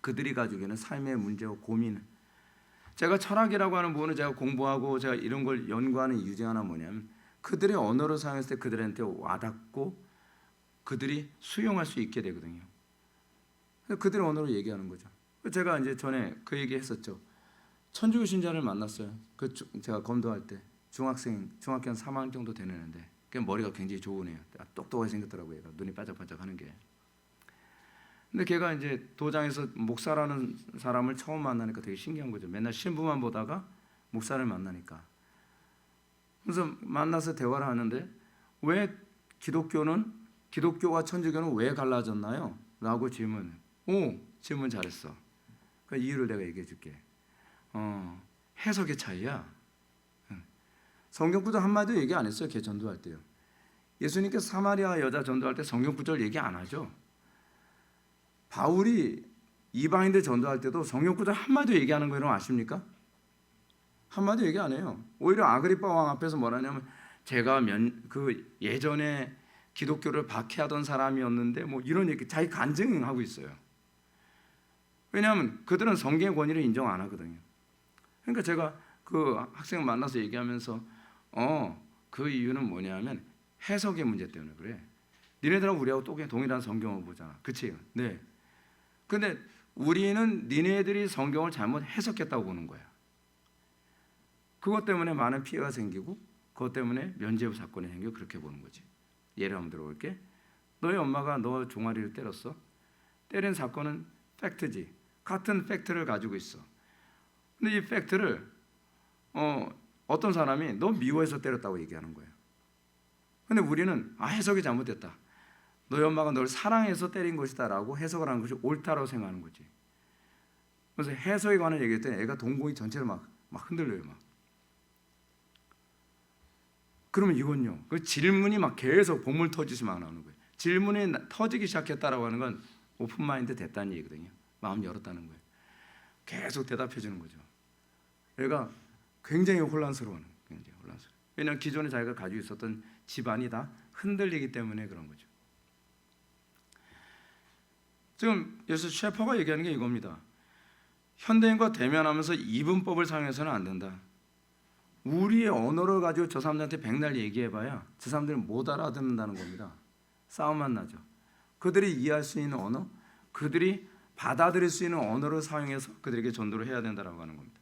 그들이 가지고 있는 삶의 문제와 고민. 제가 철학이라고 하는 부분을 제가 공부하고 제가 이런 걸 연구하는 이유 중 하나 뭐냐면 그들의 언어를 사용했을 때 그들한테 와닿고 그들이 수용할 수 있게 되거든요. 그들의 언어로 얘기하는 거죠. 제가 이제 전에 그 얘기했었죠. 천주교 신자를 만났어요. 제가 검도할 때 중학교 한 3학년 정도 되는 애인데 머리가 굉장히 좋은 애예요. 똑똑하게 생겼더라고요. 눈이 반짝반짝하는 게. 근데 걔가 이제 도장에서 목사라는 사람을 처음 만나니까 되게 신기한 거죠. 맨날 신부만 보다가 목사를 만나니까. 그래서 만나서 대화를 하는데 왜 기독교와 천주교는 왜 갈라졌나요? 라고 질문 잘했어. 그 이유를 내가 얘기해 줄게. 해석의 차이야. 성경 구절 한마디도 얘기 안 했어요. 걔 전도할 때요. 예수님께서 사마리아 여자 전도할 때 성경 구절 얘기 안 하죠. 바울이 이방인들 전도할 때도 성경 구절 한마디도 얘기하는 거 여러분 아십니까? 한마디도 얘기 안 해요. 오히려 아그리파 왕 앞에서 뭐라냐면 제가 예전에 기독교를 박해하던 사람이었는데 이런 얘기 자기 간증하고 있어요. 왜냐하면 그들은 성경의 권위를 인정 안 하거든요. 그러니까 제가 그 학생을 만나서 얘기하면서 그 이유는 뭐냐면 해석의 문제 때문에 그래. 니네들하고 우리하고 또 그냥 동일한 성경을 보잖아. 그치? 네. 근데 우리는 니네들이 성경을 잘못 해석했다고 보는 거야. 그것 때문에 많은 피해가 생기고 그것 때문에 면죄부 사건이 생기고 그렇게 보는 거지. 예를 한번 들어볼게. 너희 엄마가 너 종아리를 때렸어. 때린 사건은 팩트지. 같은 팩트를 가지고 있어. 근데 이 팩트를 어떤 사람이 너 미워해서 때렸다고 얘기하는 거예요. 근데 우리는 해석이 잘못됐다. 너희 엄마가 널 사랑해서 때린 것이다 라고 해석을 하는 것이 옳다라고 생각하는 거지. 그래서 해석에 관한 얘기할 때 애가 동공이 전체를 막 흔들려요. 막. 그러면 이건요, 그 질문이 막 계속 보물 터지듯이 막 나오는 거예요. 질문이 터지기 시작했다라고 하는 건 오픈마인드 됐다는 얘기거든요. 마음 열었다는 거예요. 계속 대답해 주는 거죠. 얘가 굉장히 혼란스러워요. 굉장히 혼란스러워. 왜냐하면 기존에 자기가 가지고 있었던 집안이 다 흔들리기 때문에 그런 거죠. 지금 여기서 셰퍼가 얘기하는 게 이겁니다. 현대인과 대면하면서 이분법을 사용해서는 안 된다. 우리의 언어를 가지고 저 사람들한테 백날 얘기해봐야 저 사람들은 못 알아듣는다는 겁니다. 싸움만 나죠. 그들이 이해할 수 있는 언어, 그들이 받아들일 수 있는 언어를 사용해서 그들에게 전도를 해야 된다고 하는 겁니다.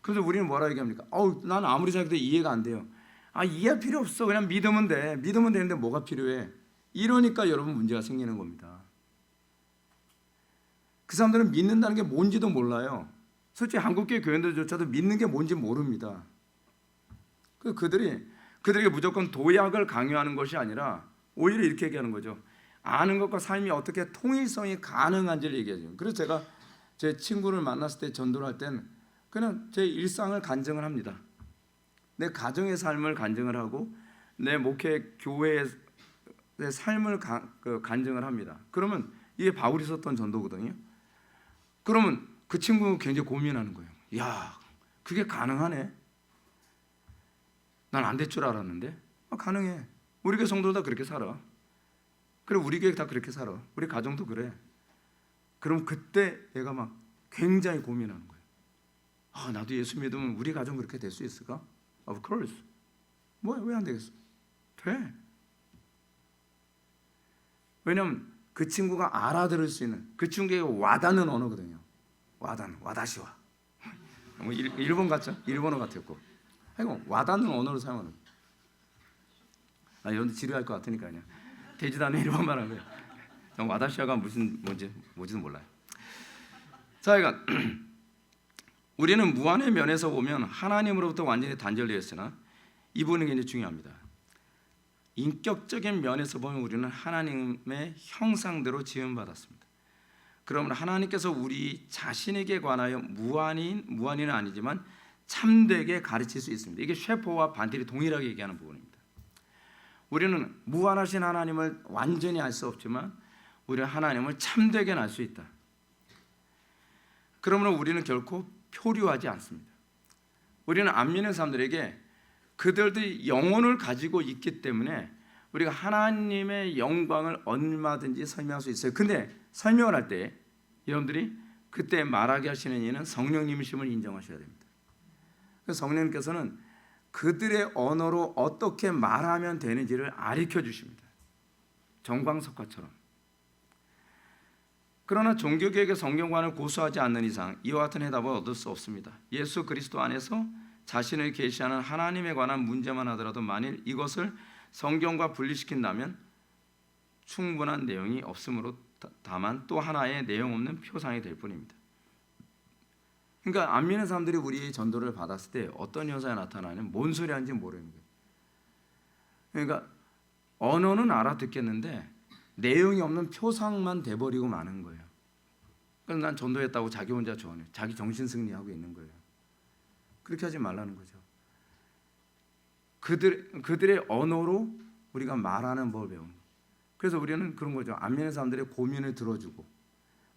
그래서 우리는 뭐라 얘기합니까? 난 아무리 생각해도 이해가 안 돼요. 이해할 필요 없어. 그냥 믿으면 돼. 믿으면 되는데 뭐가 필요해? 이러니까 여러분 문제가 생기는 겁니다. 그 사람들은 믿는다는 게 뭔지도 몰라요. 솔직히 한국교회 교인들조차도 믿는 게 뭔지 모릅니다. 그들에게 무조건 도약을 강요하는 것이 아니라 오히려 이렇게 얘기하는 거죠. 아는 것과 삶이 어떻게 통일성이 가능한지를 얘기하죠. 그래서 제가 제 친구를 만났을 때 전도를 할 때는 그냥 제 일상을 간증을 합니다. 내 가정의 삶을 간증을 하고 내 목회 교회의 삶을 간증을 합니다. 그러면 이게 바울이 썼던 전도거든요. 그러면 그 친구가 굉장히 고민하는 거예요. 야, 그게 가능하네. 난 안 될 줄 알았는데 가능해. 우리 교회 성도들 다 그렇게 살아. 그래, 우리 교회 다 그렇게 살아. 우리 가정도 그래. 그럼 그때 얘가 막 굉장히 고민하는 거예요. 나도 예수 믿으면 우리 가정 그렇게 될 수 있을까? Of course. 왜 안 되겠어? 돼. 왜냐하면 그 친구가 알아들을 수 있는, 그 친구에게 와닿는 언어거든요. 와다시와. 일본 같죠? 일본어 같았고. 와닿는 언어를 사용하는 거예요. 여러분들 지루할 것 같으니까 그냥 되지도 않은 일본말 하고요. 와다시와가 뭔지도 몰라요. 자, 그러니까 우리는 무한의 면에서 보면 하나님으로부터 완전히 단절되어 있으나 이 부분이 굉장히 중요합니다. 인격적인 면에서 보면 우리는 하나님의 형상대로 지음받았습니다. 그러면 하나님께서 우리 자신에게 관하여 무한히는 아니지만 참되게 가르칠 수 있습니다. 이게 셰퍼와 반틸이 동일하게 얘기하는 부분입니다. 우리는 무한하신 하나님을 완전히 알 수 없지만 우리는 하나님을 참되게 알 수 있다. 그러므로 우리는 결코 표류하지 않습니다. 우리는 안 믿는 사람들에게 그들의 영혼을 가지고 있기 때문에 우리가 하나님의 영광을 얼마든지 설명할 수 있어요. 근데 설명을 할 때 여러분들이 그때 말하게 하시는 이는 성령님이심을 인정하셔야 됩니다. 성령님께서는 그들의 언어로 어떻게 말하면 되는지를 가르쳐 주십니다. 정광석화처럼. 그러나 종교개혁의 성경관을 고수하지 않는 이상 이와 같은 해답을 얻을 수 없습니다. 예수 그리스도 안에서 자신을 계시하는 하나님에 관한 문제만 하더라도 만일 이것을 성경과 분리시킨다면 충분한 내용이 없으므로 다만 또 하나의 내용 없는 표상이 될 뿐입니다. 그러니까 안 믿는 사람들이 우리 전도를 받았을 때 어떤 현상이 나타나냐면 뭔 소리 하는지 모르는 거예요. 그러니까 언어는 알아듣겠는데 내용이 없는 표상만 돼버리고 마는 거예요. 그래서 난 전도했다고 자기 혼자 좋아해. 자기 정신승리하고 있는 거예요. 그렇게 하지 말라는 거죠. 그들의 언어로 우리가 말하는 법을 배우는 거예요. 그래서 우리는 그런 거죠. 안 믿는 사람들의 고민을 들어주고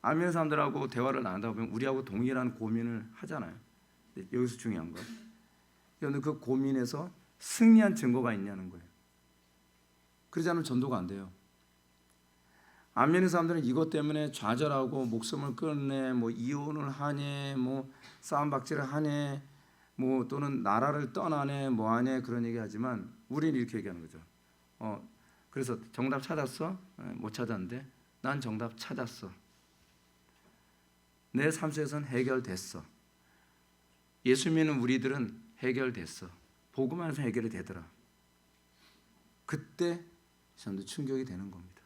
안 믿는 사람들하고 대화를 나누다 보면 우리하고 동일한 고민을 하잖아요. 여기서 중요한 건 여러분 그 고민에서 승리한 증거가 있냐는 거예요. 그러지 않으면 전도가 안 돼요. 안 믿는 사람들은 이것 때문에 좌절하고 목숨을 끊네, 이혼을 하네, 싸움박질을 하네, 또는 나라를 떠나네, 하네 그런 얘기하지만 우리는 이렇게 얘기하는 거죠. 그래서 정답 찾았어? 못 찾았는데 난 정답 찾았어. 내 삶 속에서는 해결됐어. 예수 믿는 우리들은 해결됐어. 복음 안에서 해결이 되더라. 그때 전도 충격이 되는 겁니다.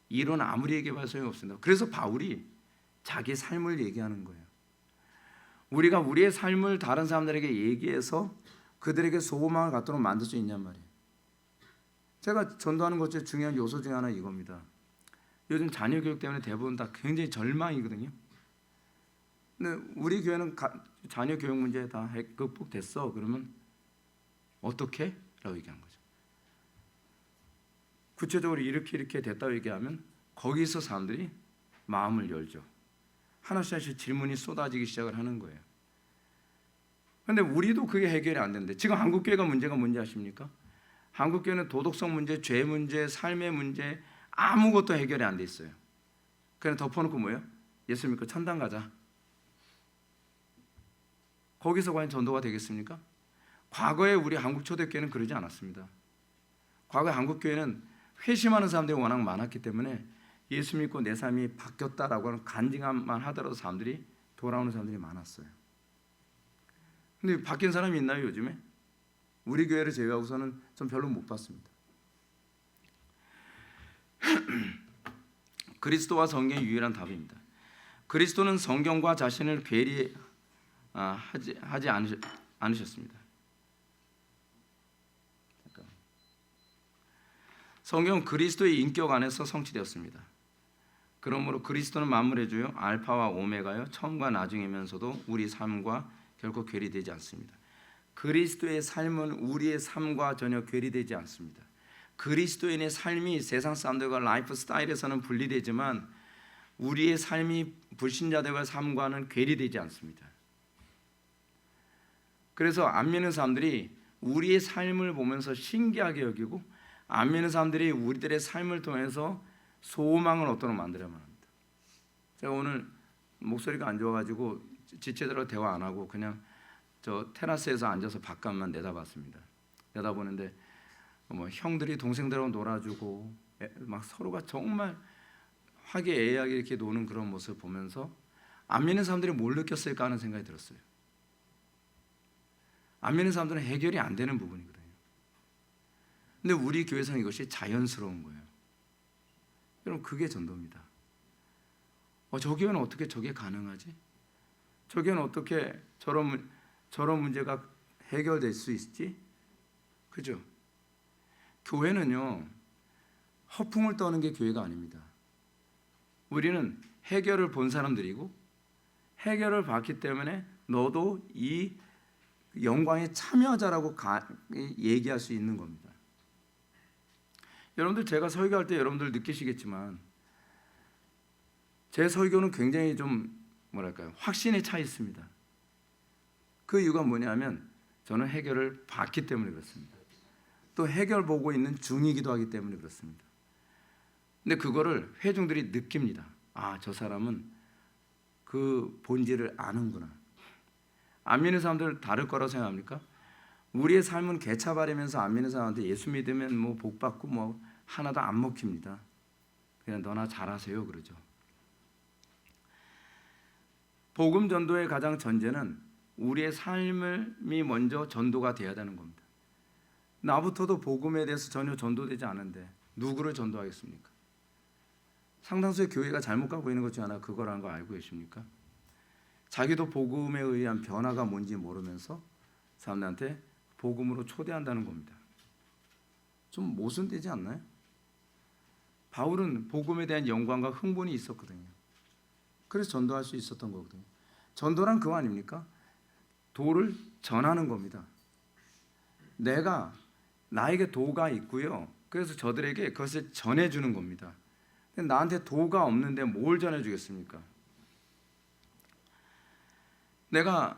이론 아무리 얘기해봐도 소용없습니다. 그래서 바울이 자기 삶을 얘기하는 거예요. 우리가 우리의 삶을 다른 사람들에게 얘기해서 그들에게 소망을 갖도록 만들 수 있냔 말이에요. 제가 전도하는 것 중에 중요한 요소 중에 하나 이겁니다. 요즘 자녀 교육 때문에 대부분 다 굉장히 절망이거든요. 근데 우리 교회는 자녀 교육 문제 다 극복됐어. 그러면 어떻게? 라고 얘기한 거죠. 구체적으로 이렇게 됐다고 얘기하면 거기서 사람들이 마음을 열죠. 하나씩 질문이 쏟아지기 시작을 하는 거예요. 그런데 우리도 그게 해결이 안 되는데 지금 한국교회가 문제가 뭔지 아십니까? 한국교회는 도덕성 문제, 죄 문제, 삶의 문제 아무것도 해결이 안 돼 있어요. 그냥 덮어놓고 뭐예요? 예수 믿고 천당 가자. 거기서 과연 전도가 되겠습니까? 과거에 우리 한국초대교회는 그러지 않았습니다. 과거에 한국교회는 회심하는 사람들이 워낙 많았기 때문에 예수 믿고 내 삶이 바뀌었다라고 하는 간증만 하더라도 사람들이 돌아오는 사람들이 많았어요. 근데 바뀐 사람이 있나요 요즘에? 우리 교회를 제외하고서는 좀 별로 못 봤습니다. 그리스도와 성경의 유일한 답입니다. 그리스도는 성경과 자신을 괴리하지 않으셨습니다. 성경은 그리스도의 인격 안에서 성취되었습니다. 그러므로 그리스도는 만물의 주요 알파와 오메가요 처음과 나중이면서도 우리 삶과 결코 괴리되지 않습니다. 그리스도의 삶은 우리의 삶과 전혀 괴리되지 않습니다. 그리스도인의 삶이 세상 사람들과 라이프 스타일에서는 분리되지만 우리의 삶이 불신자들과 삶과는 괴리되지 않습니다. 그래서 안 믿는 사람들이 우리의 삶을 보면서 신기하게 여기고 안 믿는 사람들이 우리들의 삶을 통해서 소망을 얻도록 만들어야만 합니다. 제가 오늘 목소리가 안 좋아가지고 지체들하고 대화 안 하고 그냥 저 테라스에서 앉아서 바깥만 내다봤습니다. 내다보는데 뭐 형들이 동생들하고 놀아주고 막 서로가 정말 화기애애하게 이렇게 노는 그런 모습을 보면서 안 믿는 사람들이 뭘 느꼈을까 하는 생각이 들었어요. 안 믿는 사람들은 해결이 안 되는 부분이거든요. 근데 우리 교회에서는 이것이 자연스러운 거예요. 여러분 그게 전도입니다. 저 교회는 어떻게 저게 가능하지? 저 교회는 어떻게 저런 문제가 해결될 수 있지? 그죠? 교회는요 허풍을 떠는 게 교회가 아닙니다. 우리는 해결을 본 사람들이고 해결을 봤기 때문에 너도 이 영광에 참여하자라고 얘기할 수 있는 겁니다. 여러분들 제가 설교할 때 여러분들 느끼시겠지만 제 설교는 굉장히 좀 뭐랄까요 확신에 차 있습니다. 그 이유가 뭐냐면 저는 해결을 봤기 때문에 그렇습니다. 또 해결 보고 있는 중이기도 하기 때문에 그렇습니다. 근데 그거를 회중들이 느낍니다. 아, 저 사람은 그 본질을 아는구나. 안 믿는 사람들 다를 거라고 생각합니까? 우리의 삶은 개차 바르면서 안 믿는 사람한테 예수 믿으면 뭐 복 받고 뭐 하나도 안 먹힙니다. 그냥 너나 잘하세요 그러죠. 복음 전도의 가장 전제는 우리의 삶이 먼저 전도가 돼야 되는 겁니다. 나부터도 복음에 대해서 전혀 전도되지 않은데 누구를 전도하겠습니까? 상당수의 교회가 잘못 가고 있는 것 중 하나 그거라는 거 알고 계십니까? 자기도 복음에 의한 변화가 뭔지 모르면서 사람들한테 복음으로 초대한다는 겁니다. 좀 모순되지 않나요? 바울은 복음에 대한 영광과 흥분이 있었거든요. 그래서 전도할 수 있었던 거거든요. 전도란 그거 아닙니까? 도를 전하는 겁니다. 나에게 도가 있고요. 그래서 저들에게 그것을 전해주는 겁니다. 근데 나한테 도가 없는데 뭘 전해주겠습니까?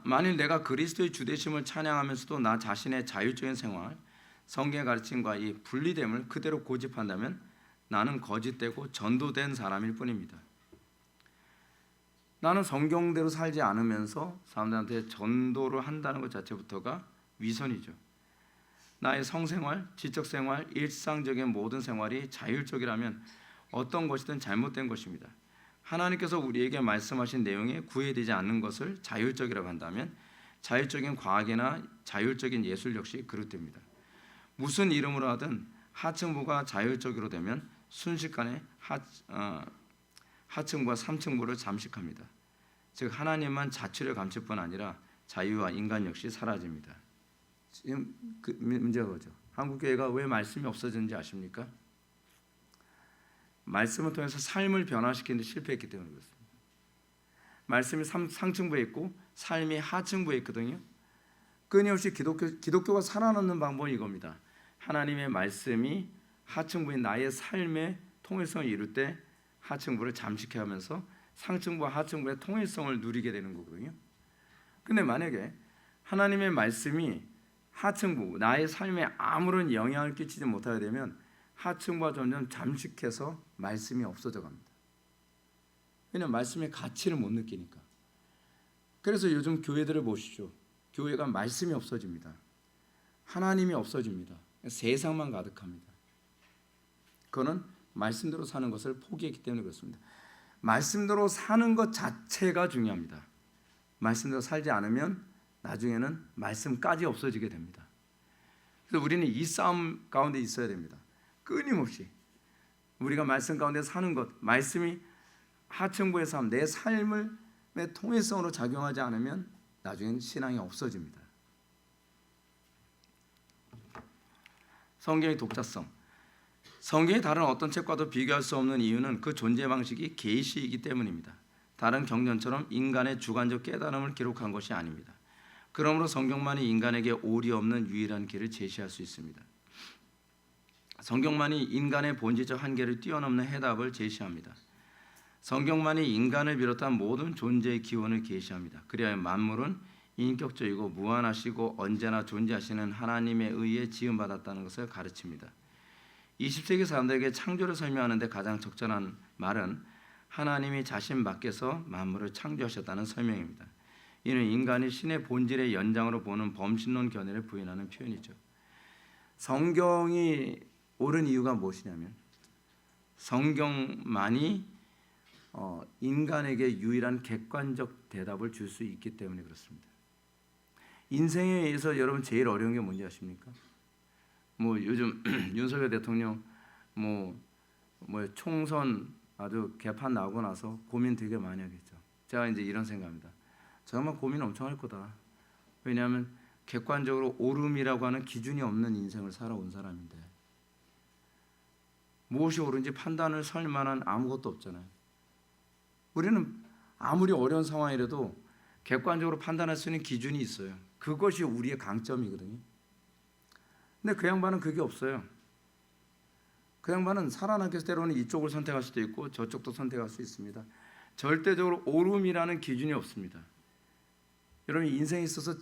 만일 내가 그리스도의 주되심을 찬양하면서도 나 자신의 자율적인 생활, 성경의 가르침과 이 분리됨을 그대로 고집한다면 나는 거짓되고 전도된 사람일 뿐입니다. 나는 성경대로 살지 않으면서 사람들한테 전도를 한다는 것 자체부터가 위선이죠. 나의 성생활, 지적생활, 일상적인 모든 생활이 자율적이라면 어떤 것이든 잘못된 것입니다. 하나님께서 우리에게 말씀하신 내용에 구애되지 않는 것을 자율적이라고 한다면 자율적인 과학이나 자율적인 예술 역시 그릇됩니다. 무슨 이름으로 하든 하층부가 자율적으로 되면 순식간에 하층부와 삼층부를 잠식합니다. 즉 하나님만 자취를 감출 뿐 아니라 자유와 인간 역시 사라집니다. 지금 그 문제가 그거죠. 한국 교회가 왜 말씀이 없어졌는지 아십니까? 말씀을 통해서 삶을 변화시키는 데 실패했기 때문에 그렇습니다. 말씀이 상층부에 있고 삶이 하층부에 있거든요. 끊임없이 기독교가 살아남는 방법은 이겁니다. 하나님의 말씀이 하층부인 나의 삶의 통일성을 이룰 때 하층부를 잠식해 하면서 상층부와 하층부의 통일성을 누리게 되는 거거든요. 근데 만약에 하나님의 말씀이 하층부, 나의 삶에 아무런 영향을 끼치지 못하게 되면 하층부가 점점 잠식해서 말씀이 없어져 갑니다. 왜냐하면 말씀의 가치를 못 느끼니까. 그래서 요즘 교회들을 보시죠. 교회가 말씀이 없어집니다. 하나님이 없어집니다. 세상만 가득합니다. 그거는 말씀대로 사는 것을 포기했기 때문에 그렇습니다. 말씀대로 사는 것 자체가 중요합니다. 말씀대로 살지 않으면 나중에는 말씀까지 없어지게 됩니다. 그래서 우리는 이 싸움 가운데 있어야 됩니다. 끊임없이 우리가 말씀 가운데 사는 것, 말씀이 하층부의 삶, 내 삶의 통일성으로 작용하지 않으면 나중에는 신앙이 없어집니다. 성경의 독자성. 성경이 다른 어떤 책과도 비교할 수 없는 이유는 그 존재 방식이 계시이기 때문입니다. 다른 경전처럼 인간의 주관적 깨달음을 기록한 것이 아닙니다. 그러므로 성경만이 인간에게 오리 없는 유일한 길을 제시할 수 있습니다. 성경만이 인간의 본질적 한계를 뛰어넘는 해답을 제시합니다. 성경만이 인간을 비롯한 모든 존재의 기원을 계시합니다. 그래야 만물은 인격적이고 무한하시고 언제나 존재하시는 하나님에 의해 지음받았다는 것을 가르칩니다. 20세기 사람들에게 창조를 설명하는 데 가장 적절한 말은 하나님이 자신 밖에서 만물을 창조하셨다는 설명입니다. 이는 인간이 신의 본질의 연장으로 보는 범신론 견해를 부인하는 표현이죠. 성경이 옳은 이유가 무엇이냐면 성경만이 인간에게 유일한 객관적 대답을 줄 수 있기 때문에 그렇습니다. 인생에 의해서 여러분 제일 어려운 게 뭔지 아십니까? 요즘 윤석열 대통령 총선 아주 개판 나오고 나서 고민 되게 많이 하겠죠. 제가 이제 이런 생각합니다. 정말 고민 엄청 할 거다. 왜냐하면 객관적으로 옳음이라고 하는 기준이 없는 인생을 살아온 사람인데 무엇이 옳은지 판단을 설 만한 아무것도 없잖아요. 우리는 아무리 어려운 상황이라도 객관적으로 판단할 수 있는 기준이 있어요. 그것이 우리의 강점이거든요. 근데 그 양반은 그게 없어요. 그 양반은 살아남기 위해서 때로는 이쪽을 선택할 수도 있고 저쪽도 선택할 수 있습니다. 절대적으로 옳음이라는 기준이 없습니다. 여러분 인생에 있어서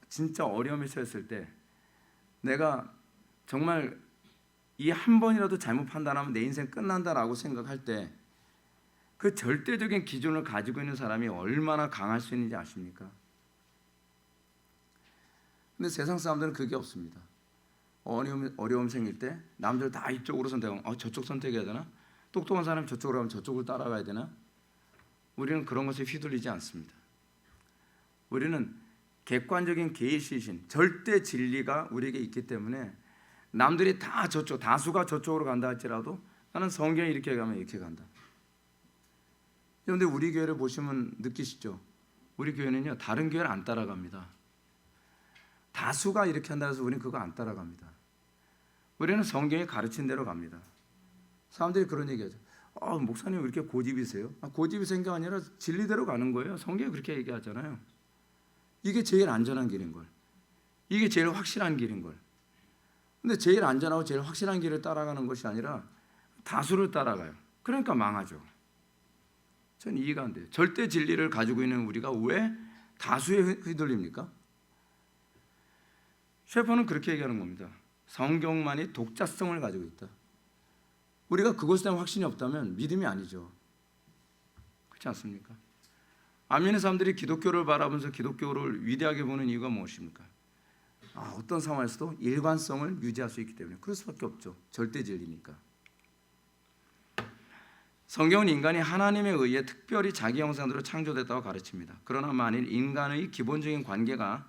진짜 어려움이 처했을 때 내가 정말 이 한 번이라도 잘못 판단하면 내 인생 끝난다라고 생각할 때 그 절대적인 기준을 가지고 있는 사람이 얼마나 강할 수 있는지 아십니까? 근데 세상 사람들은 그게 없습니다. 어려움 생길 때 남들 다 이쪽으로 선택하면 저쪽 선택해야 되나? 똑똑한 사람이 저쪽으로 가면 저쪽을 따라가야 되나? 우리는 그런 것에 휘둘리지 않습니다. 우리는 객관적인 계시신 절대 진리가 우리에게 있기 때문에 남들이 다 다수가 저쪽으로 간다 할지라도 나는 성경이 이렇게 가면 이렇게 간다. 그런데 우리 교회를 보시면 느끼시죠? 우리 교회는요 다른 교회를 안 따라갑니다. 다수가 이렇게 한다 해서 우리는 그거 안 따라갑니다. 우리는 성경이 가르친 대로 갑니다. 사람들이 그런 얘기하죠. 목사님 왜 이렇게 고집이세요? 고집이 생겨 아니라 진리대로 가는 거예요. 성경이 그렇게 얘기하잖아요. 이게 제일 안전한 길인 걸. 이게 제일 확실한 길인 걸. 근데 제일 안전하고 제일 확실한 길을 따라가는 것이 아니라 다수를 따라가요. 그러니까 망하죠. 전 이해가 안 돼요. 절대 진리를 가지고 있는 우리가 왜 다수에 휘둘립니까? 셰퍼는 그렇게 얘기하는 겁니다. 성경만이 독자성을 가지고 있다. 우리가 그것에 대한 확신이 없다면 믿음이 아니죠. 그렇지 않습니까? 안 믿는 사람들이 기독교를 바라보면서 기독교를 위대하게 보는 이유가 무엇입니까? 어떤 상황에서도 일관성을 유지할 수 있기 때문에. 그럴 수밖에 없죠. 절대 진리니까. 성경은 인간이 하나님에 의해 특별히 자기 형상대로 창조됐다고 가르칩니다. 그러나 만일 인간의 기본적인 관계가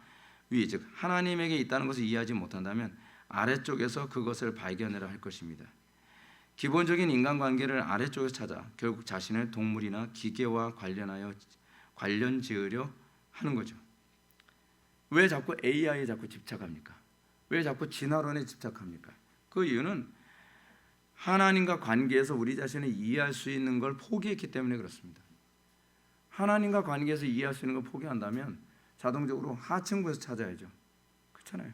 위, 즉 하나님에게 있다는 것을 이해하지 못한다면 아래쪽에서 그것을 발견해라 할 것입니다. 기본적인 인간관계를 아래쪽에서 찾아 결국 자신을 동물이나 기계와 관련 지으려 하는 거죠. 왜 자꾸 AI에 자꾸 집착합니까? 왜 자꾸 진화론에 집착합니까? 그 이유는 하나님과 관계에서 우리 자신을 이해할 수 있는 걸 포기했기 때문에 그렇습니다. 하나님과 관계에서 이해할 수 있는 걸 포기한다면 자동적으로 하층부에서 찾아야죠. 그렇잖아요.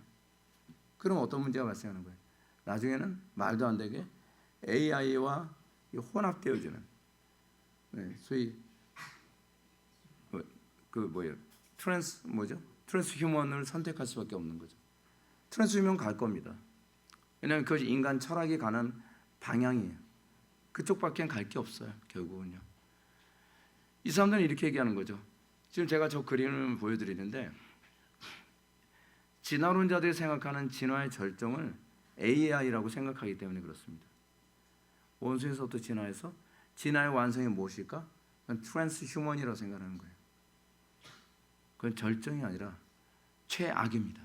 그럼 어떤 문제가 발생하는 거예요? 나중에는 말도 안 되게 AI와 혼합되어지는, 소위 트랜스 휴먼을 선택할 수밖에 없는 거죠. 트랜스 휴먼 갈 겁니다. 왜냐하면 그것이 인간 철학이 가는 방향이에요. 그쪽밖에 갈 게 없어요. 결국은요. 이 사람들은 이렇게 얘기하는 거죠. 지금 제가 저 그림을 보여드리는데 진화론자들이 생각하는 진화의 절정을 AI라고 생각하기 때문에 그렇습니다. 원숭이에서부터 진화해서 진화의 완성이 무엇일까? 그건 트랜스 휴먼이라고 생각하는 거예요. 그건 절정이 아니라 최악입니다.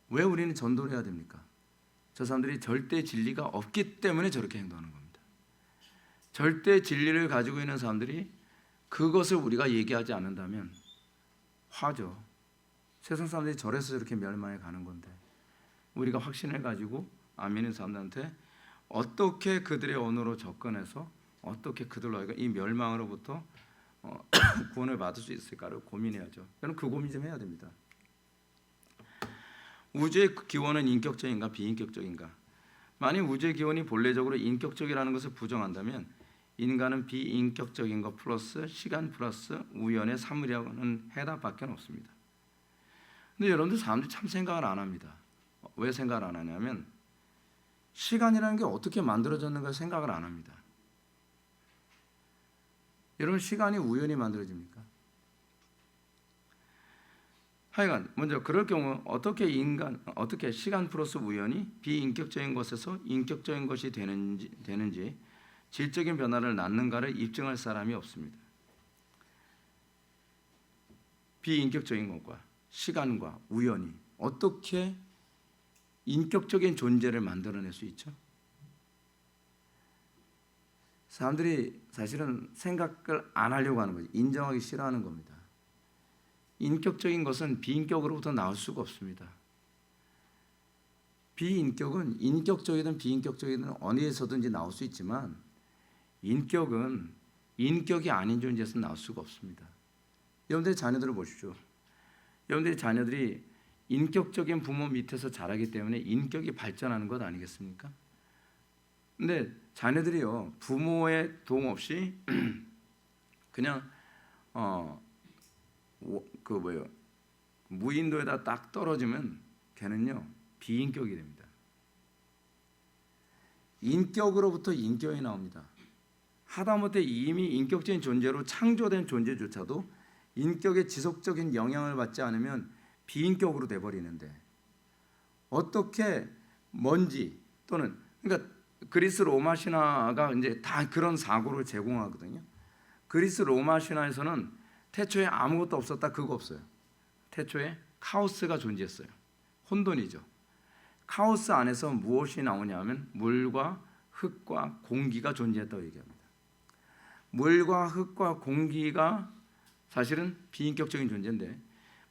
왜 우리는 전도를 해야 됩니까? 저 사람들이 절대 진리가 없기 때문에 저렇게 행동하는 겁니다. 절대 진리를 가지고 있는 사람들이 그것을 우리가 얘기하지 않는다면 화죠. 세상 사람들이 저래서 저렇게 멸망해 가는 건데 우리가 확신을 가지고 안 믿는 사람들한테 어떻게 그들의 언어로 접근해서 어떻게 그들로 이 멸망으로부터 구원을 받을 수 있을까를 고민해야죠. 저는 그 고민 좀 해야 됩니다. 우주의 기원은 인격적인가 비인격적인가? 만약 우주의 기원이 본래적으로 인격적이라는 것을 부정한다면 인간은 비인격적인 것 플러스 시간 플러스 우연의 사물이라는 해답밖에 없습니다. 근데 여러분들 사람들이 참 생각을 안 합니다. 왜 생각을 안 하냐면 시간이라는 게 어떻게 만들어졌는가 생각을 안 합니다. 여러분 시간이 우연히 만들어집니까? 하여간 먼저 그럴 경우 어떻게 시간 플러스 우연이 비인격적인 것에서 인격적인 것이 되는지 질적인 변화를 낳는가를 입증할 사람이 없습니다. 비인격적인 것과 시간과 우연이 어떻게 인격적인 존재를 만들어낼 수 있죠? 사람들이 사실은 생각을 안 하려고 하는 거죠. 인정하기 싫어하는 겁니다. 인격적인 것은 비인격으로부터 나올 수가 없습니다. 비인격은 인격적이든 비인격적이든 어디에서든지 나올 수 있지만 인격은 인격이 아닌 존재에서 나올 수가 없습니다. 여러분들의 자녀들을 보십시오. 여러분들의 자녀들이 인격적인 부모 밑에서 자라기 때문에 인격이 발전하는 것 아니겠습니까? 근데 자녀들이요 부모의 도움 없이 그냥 무인도에다 딱 떨어지면 걔는요 비인격이 됩니다. 인격으로부터 인격이 나옵니다. 하다못해 이미 인격적인 존재로 창조된 존재조차도 인격의 지속적인 영향을 받지 않으면 비인격으로 돼버리는데 어떻게 먼지 또는 그러니까 그리스 로마 신화가 이제 다 그런 사고를 제공하거든요. 그리스 로마 신화에서는 태초에 아무것도 없었다 그거 없어요. 태초에 카오스가 존재했어요. 혼돈이죠. 카오스 안에서 무엇이 나오냐면 물과 흙과 공기가 존재했다고 얘기합니다. 물과 흙과 공기가 사실은 비인격적인 존재인데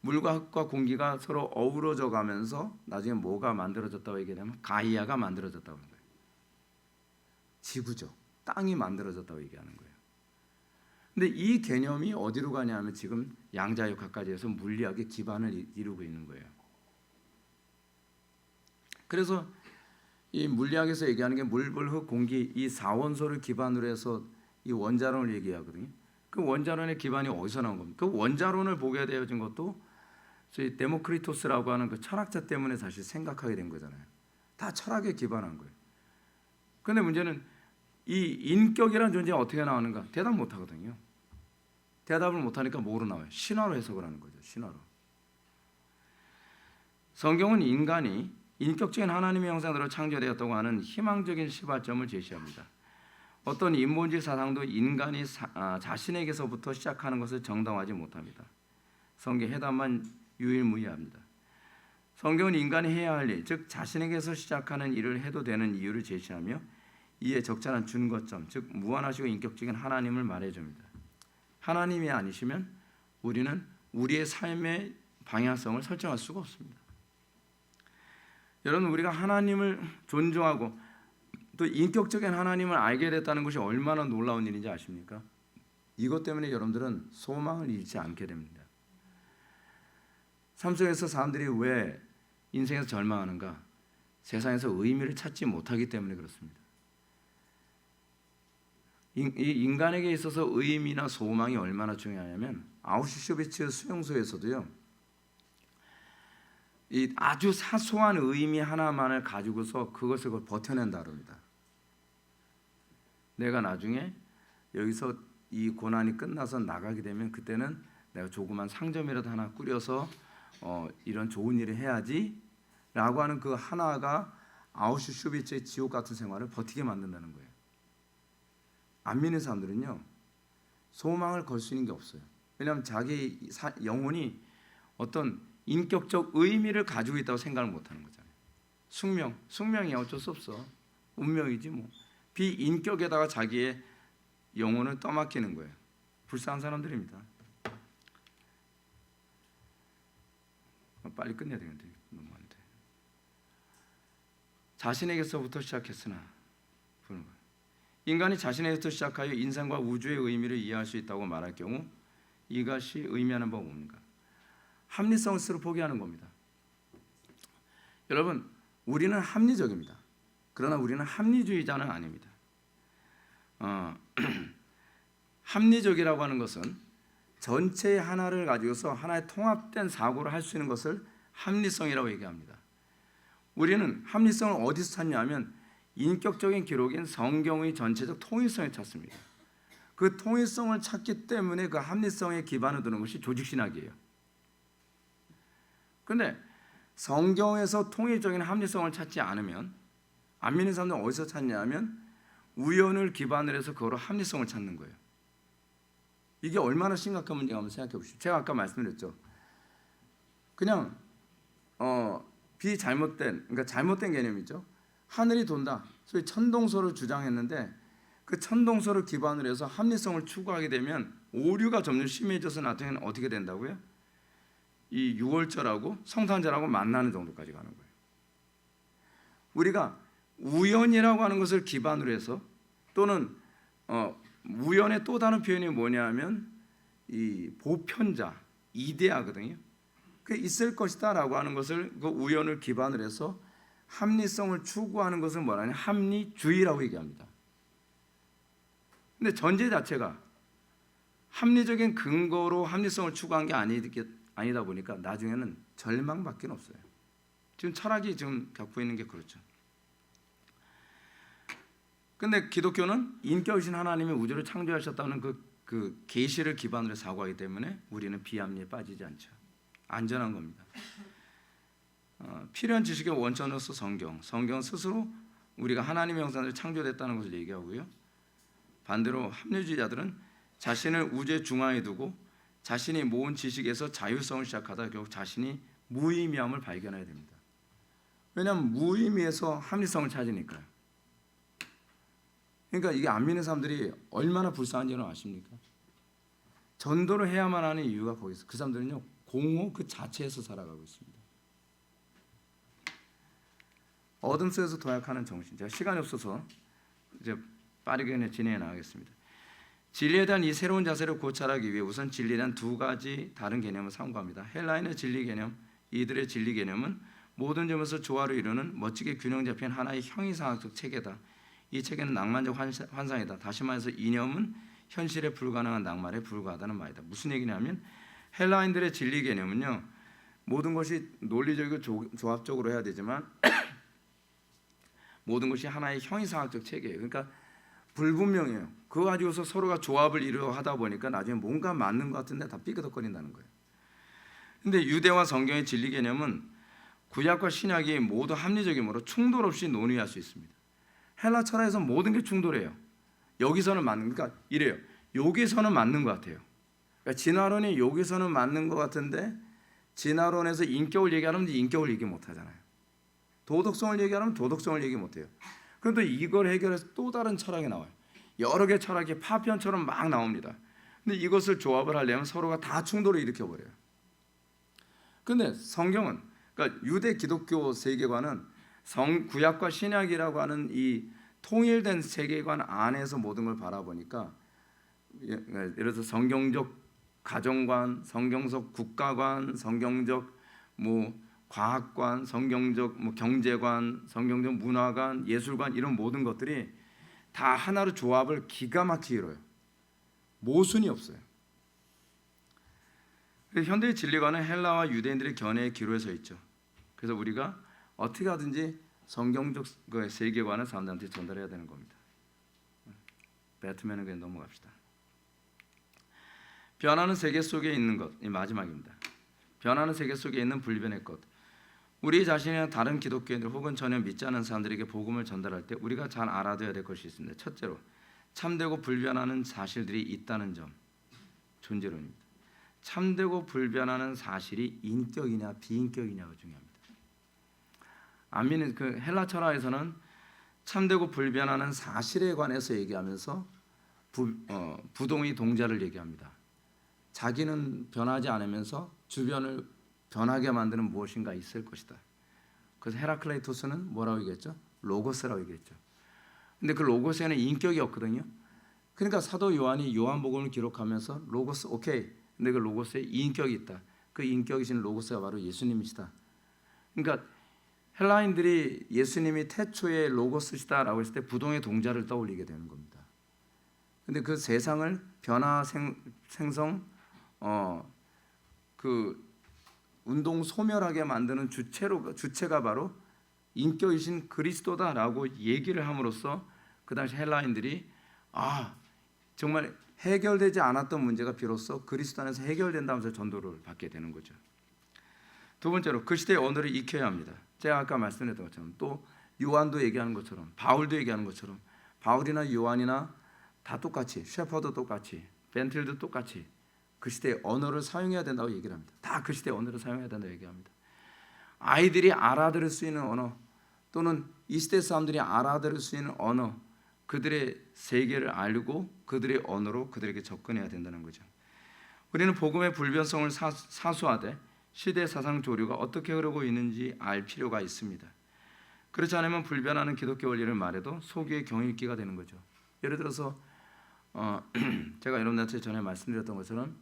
물과 흙과 공기가 서로 어우러져 가면서 나중에 뭐가 만들어졌다고 얘기하냐면 가이아가 만들어졌다고 하는 거예요. 지구죠. 땅이 만들어졌다고 얘기하는 거예요. 근데 이 개념이 어디로 가냐면 지금 양자역학까지 해서 물리학의 기반을 이루고 있는 거예요. 그래서 이 물리학에서 얘기하는 게 물, 불, 흙, 공기 이 4원소를 기반으로 해서 이 원자론을 얘기하거든요. 그 원자론의 기반이 어디서 나온 겁니까? 그 원자론을 보게 되어진 것도 저희 데모크리토스라고 하는 그 철학자 때문에 사실 생각하게 된 거잖아요. 다 철학에 기반한 거예요. 그런데 문제는 이 인격이라는 존재가 어떻게 나오는가? 대답 못 하거든요. 대답을 못 하니까 뭐로 나와요? 신화로 해석을 하는 거죠. 신화로. 성경은 인간이 인격적인 하나님의 형상대로 창조되었다고 하는 희망적인 시발점을 제시합니다. 어떤 인본주의 사상도 인간이 자신에게서부터 시작하는 것을 정당화하지 못합니다. 성경 해답만 유일무이합니다. 성경은 인간이 해야 할 일, 즉 자신에게서 시작하는 일을 해도 되는 이유를 제시하며 이에 적절한 준거점, 즉 무한하시고 인격적인 하나님을 말해줍니다. 하나님이 아니시면 우리는 우리의 삶의 방향성을 설정할 수가 없습니다. 여러분, 우리가 하나님을 존중하고 또 인격적인 하나님을 알게 됐다는 것이 얼마나 놀라운 일인지 아십니까? 이것 때문에 여러분들은 소망을 잃지 않게 됩니다. 삶 속에서 사람들이 왜 인생에서 절망하는가? 세상에서 의미를 찾지 못하기 때문에 그렇습니다. 이 인간에게 있어서 의미나 소망이 얼마나 중요하냐면 아우슈비츠 수용소에서도요, 이 아주 사소한 의미 하나만을 가지고서 그것을 버텨낸다 그럽니다. 내가 나중에 여기서 이 고난이 끝나서 나가게 되면 그때는 내가 조그만 상점이라도 하나 꾸려서 이런 좋은 일을 해야지 라고 하는 그 하나가 아우슈비츠의 지옥 같은 생활을 버티게 만든다는 거예요. 안 믿는 사람들은요, 소망을 걸 수 있는 게 없어요. 왜냐하면 자기 영혼이 어떤 인격적 의미를 가지고 있다고 생각을 못하는 거잖아요. 숙명이야 어쩔 수 없어. 운명이지 뭐. 비인격에다가 자기의 영혼을 떠맡기는 거예요. 불쌍한 사람들입니다. 빨리 끝내야 되는데 너무 안 돼. 자신에게서부터 시작했으나 보는 거예요. 인간이 자신에게서 시작하여 인생과 우주의 의미를 이해할 수 있다고 말할 경우 이것이 의미하는 바가 뭡니까? 합리성을 스스로 포기하는 겁니다. 여러분, 우리는 합리적입니다. 그러나 우리는 합리주의자는 아닙니다. 합리적이라고 하는 것은 전체의 하나를 가지고서 하나의 통합된 사고를 할 수 있는 것을 합리성이라고 얘기합니다. 우리는 합리성을 어디서 찾냐면 인격적인 기록인 성경의 전체적 통일성을 찾습니다. 그 통일성을 찾기 때문에 그 합리성에 기반을 두는 것이 조직신학이에요. 그런데 성경에서 통일적인 합리성을 찾지 않으면 안 믿는 사람들은 어디서 찾냐면 우연을 기반으로 해서 그거로 합리성을 찾는 거예요. 이게 얼마나 심각한 문제가 한번 생각해 보십시오. 제가 아까 말씀드렸죠. 그냥 그러니까 잘못된 개념이죠. 하늘이 돈다. 소위 천동설을 주장했는데 그 천동설을 기반으로 해서 합리성을 추구하게 되면 오류가 점점 심해져서 나중에는 어떻게 된다고요? 이 유월절하고 성탄절하고 만나는 정도까지 가는 거예요. 우리가 우연이라고 하는 것을 기반으로 해서 또는 우연의 또 다른 표현이 뭐냐면 이 보편자, 이데아거든요. 그 있을 것이다라고 하는 것을 그 우연을 기반으로 해서 합리성을 추구하는 것을 뭐라냐? 합리주의라고 얘기합니다. 근데 전제 자체가 합리적인 근거로 합리성을 추구한 게 아니다 보니까 나중에는 절망밖에 없어요. 지금 철학이 지금 겪고 있는 게 그렇죠. 근데 기독교는 인격이신 하나님이 우주를 창조하셨다는 그 계시를 기반으로 사고하기 때문에 우리는 비합리에 빠지지 않죠. 안전한 겁니다. 필요한 지식의 원천으로서 성경은 스스로 우리가 하나님의 형상대로 창조됐다는 것을 얘기하고요. 반대로 합리주의자들은 자신을 우주의 중앙에 두고 자신이 모은 지식에서 자율성을 시작하다 결국 자신이 무의미함을 발견해야 됩니다. 왜냐하면 무의미에서 합리성을 찾으니까요. 그러니까 이게 안 믿는 사람들이 얼마나 불쌍한지는 아십니까? 전도를 해야만 하는 이유가 거기서 그 사람들은요 공허 그 자체에서 살아가고 있습니다. 어둠 속에서 도약하는 정신. 제가 시간이 없어서 이제 빠르게 진행해 나가겠습니다. 진리에 대한 이 새로운 자세를 고찰하기 위해 우선 진리에 대한 두 가지 다른 개념을 참고합니다. 헬라인의 진리 개념, 이들의 진리 개념은 모든 점에서 조화를 이루는 멋지게 균형 잡힌 하나의 형이상학적 체계다. 이 체계는 낭만적 환상이다. 다시 말해서 이념은 현실에 불가능한 낭만에 불과하다는 말이다. 무슨 얘기냐면 헬라인들의 진리 개념은요, 모든 것이 논리적이고 조합적으로 해야 되지만 모든 것이 하나의 형이상학적 체계예요. 그러니까 불분명해요. 그거 가지고서 서로가 조합을 이루어 하다 보니까 나중에 뭔가 맞는 것 같은데 다 삐그덕거린다는 거예요. 근데 유대와 성경의 진리 개념은 구약과 신약이 모두 합리적이므로 충돌 없이 논의할 수 있습니다. 헬라 철학에서 모든 게 충돌해요. 여기서는 맞는, 그러니까 이래요. 여기서는 맞는 것 같아요. 그러니까 진화론이 여기서는 맞는 것 같은데 진화론에서 인격을 얘기하면 인격을 얘기 못 하잖아요. 도덕성을 얘기하면 도덕성을 얘기 못 해요. 그런데 이걸 해결해서 또 다른 철학이 나와요. 여러 개 철학이 파편처럼 막 나옵니다. 근데 이것을 조합을 하려면 서로가 다 충돌을 일으켜 버려요. 근데 성경은, 그러니까 유대 기독교 세계관은 구약과 신약이라고 하는 이 통일된 세계관 안에서 모든 걸 바라보니까, 예를 들어서 성경적 가정관, 성경적 국가관, 성경적 뭐 과학관, 성경적 뭐 경제관, 성경적 문화관, 예술관, 이런 모든 것들이 다 하나로 조합을 기가 막히게 이뤄요. 모순이 없어요. 현대의 진리관은 헬라와 유대인들의 견해의 기로에 서 있죠. 그래서 우리가 어떻게 하든지 성경적 세계관을 사람들한테 전달해야 되는 겁니다. 배트맨은 그냥 넘어갑시다. 변하는 세계 속에 있는 것, 이 마지막입니다. 변하는 세계 속에 있는 불변의 것. 우리 자신이나 다른 기독교인들 혹은 전혀 믿지 않는 사람들에게 복음을 전달할 때 우리가 잘 알아둬야 될 것이 있습니다. 첫째로, 참되고 불변하는 사실들이 있다는 점, 존재론입니다. 참되고 불변하는 사실이 인격이냐 비인격이냐가 중요합니다. 안 믿는 그 헬라 철학에서는 참되고 불변하는 사실에 관해서 얘기하면서 부동의 동자를 얘기합니다. 자기는 변하지 않으면서 주변을 변하게 만드는 무엇인가 있을 것이다. 그래서 헤라클레이토스는 뭐라고 얘기했죠? 로고스라고 얘기했죠. 근데 그 로고스에는 인격이 없거든요. 그러니까 사도 요한이 요한복음을 기록하면서 로고스 오케이. 근데 그 로고스에 인격이 있다. 그 인격이신 로고스가 바로 예수님이시다. 그러니까 헬라인들이 예수님이 태초에 로고스시다라고 했을 때 부동의 동자를 떠올리게 되는 겁니다. 근데 그 세상을 변화 생성 그 운동 소멸하게 만드는 주체가 바로 인격이신 그리스도다라고 얘기를 함으로써 그 당시 헬라인들이 정말 해결되지 않았던 문제가 비로소 그리스도 안에서 해결된다면서 전도를 받게 되는 거죠. 두 번째로, 그 시대의 언어를 익혀야 합니다. 제가 아까 말씀드렸던 것처럼, 또 요한도 얘기하는 것처럼, 바울도 얘기하는 것처럼, 바울이나 요한이나 다 똑같이, 셰퍼도 똑같이, 벤틀도 똑같이 그 시대의 언어를 사용해야 된다고 얘기를 합니다. 다 그 시대의 언어를 사용해야 된다고 얘기합니다. 아이들이 알아들을 수 있는 언어, 또는 이 시대 사람들이 알아들을 수 있는 언어, 그들의 세계를 알고 그들의 언어로 그들에게 접근해야 된다는 거죠. 우리는 복음의 불변성을 사수하되 시대 사상 조류가 어떻게 흐르고 있는지 알 필요가 있습니다. 그렇지 않으면 불변하는 기독교 원리를 말해도 소기의 경읽기가 되는 거죠. 예를 들어서 제가 여러분들한테 전에 말씀드렸던 것처럼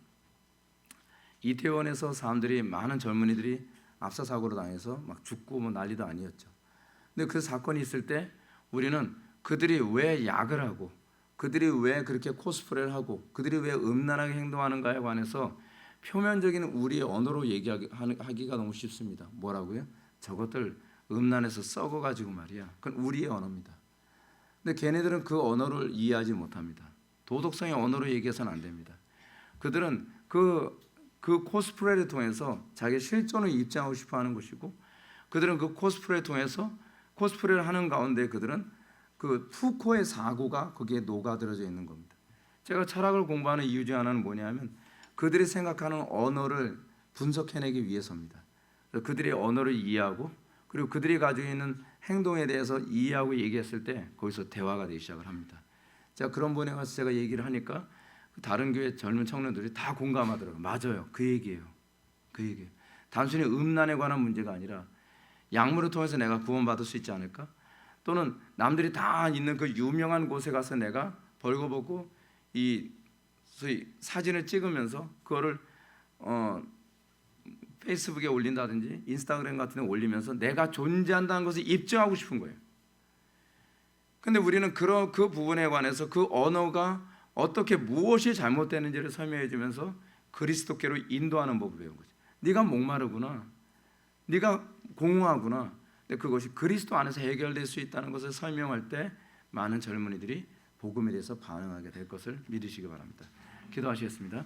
이태원에서 사람들이, 많은 젊은이들이 압사 사고로 당해서 막 죽고 뭐 난리도 아니었죠. 근데 그 사건이 있을 때 우리는 그들이 왜 약을 하고, 그들이 왜 그렇게 코스프레를 하고, 그들이 왜 음란하게 행동하는가에 관해서 표면적인 우리의 언어로 얘기하기가 너무 쉽습니다. 뭐라고요? 저것들 음란해서 썩어가지고 말이야. 그건 우리의 언어입니다. 근데 걔네들은 그 언어를 이해하지 못합니다. 도덕성의 언어로 얘기해서는 안 됩니다. 그들은 그 코스프레를 통해서 자기 실존을 입증하고 싶어하는 것이고, 그들은 그 코스프레를 통해서 코스프레를 하는 가운데 그들은 그 푸코의 사고가 거기에 녹아들어져 있는 겁니다. 제가 철학을 공부하는 이유 중 하나는 뭐냐면 그들이 생각하는 언어를 분석해내기 위해서입니다. 그들의 언어를 이해하고, 그리고 그들이 가지고 있는 행동에 대해서 이해하고 얘기했을 때 거기서 대화가 되기 시작을 합니다. 제가 그런 분에 가서 제가 얘기를 하니까 다른 교회 젊은 청년들이 다 공감하더라고요. 맞아요. 그 얘기예요. 그 얘기예요. 단순히 음란에 관한 문제가 아니라 약물을 통해서 내가 구원받을 수 있지 않을까? 또는 남들이 다 있는 그 유명한 곳에 가서 내가 벌거벗고 이 소위 사진을 찍으면서 그거를 페이스북에 올린다든지 인스타그램 같은 데 올리면서 내가 존재한다는 것을 입증하고 싶은 거예요. 근데 우리는 그 부분에 관해서 그 언어가 어떻게 무엇이 잘못되는지를 설명해 주면서 그리스도께로 인도하는 법을 배운 거죠. 네가 목마르구나, 네가 공허하구나. 근데 그것이 그리스도 안에서 해결될 수 있다는 것을 설명할 때 많은 젊은이들이 복음에 대해서 반응하게 될 것을 믿으시기 바랍니다. 기도하시겠습니다.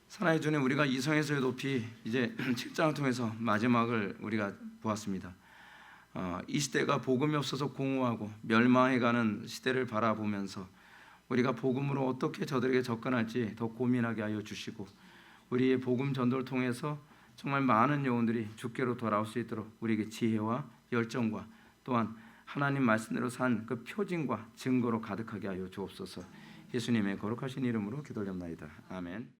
사랑해 주님, 우리가 이성에서의 높이 이제 7장을 통해서 마지막을 우리가 보았습니다. 이 시대가 복음이 없어서 공허하고 멸망해가는 시대를 바라보면서 우리가 복음으로 어떻게 저들에게 접근할지 더 고민하게 하여 주시고 우리의 복음 전도를 통해서 정말 많은 영혼들이 주께로 돌아올 수 있도록 우리에게 지혜와 열정과 또한 하나님 말씀대로 산 그 표징과 증거로 가득하게 하여 주옵소서. 예수님의 거룩하신 이름으로 기도드립니다. 아멘.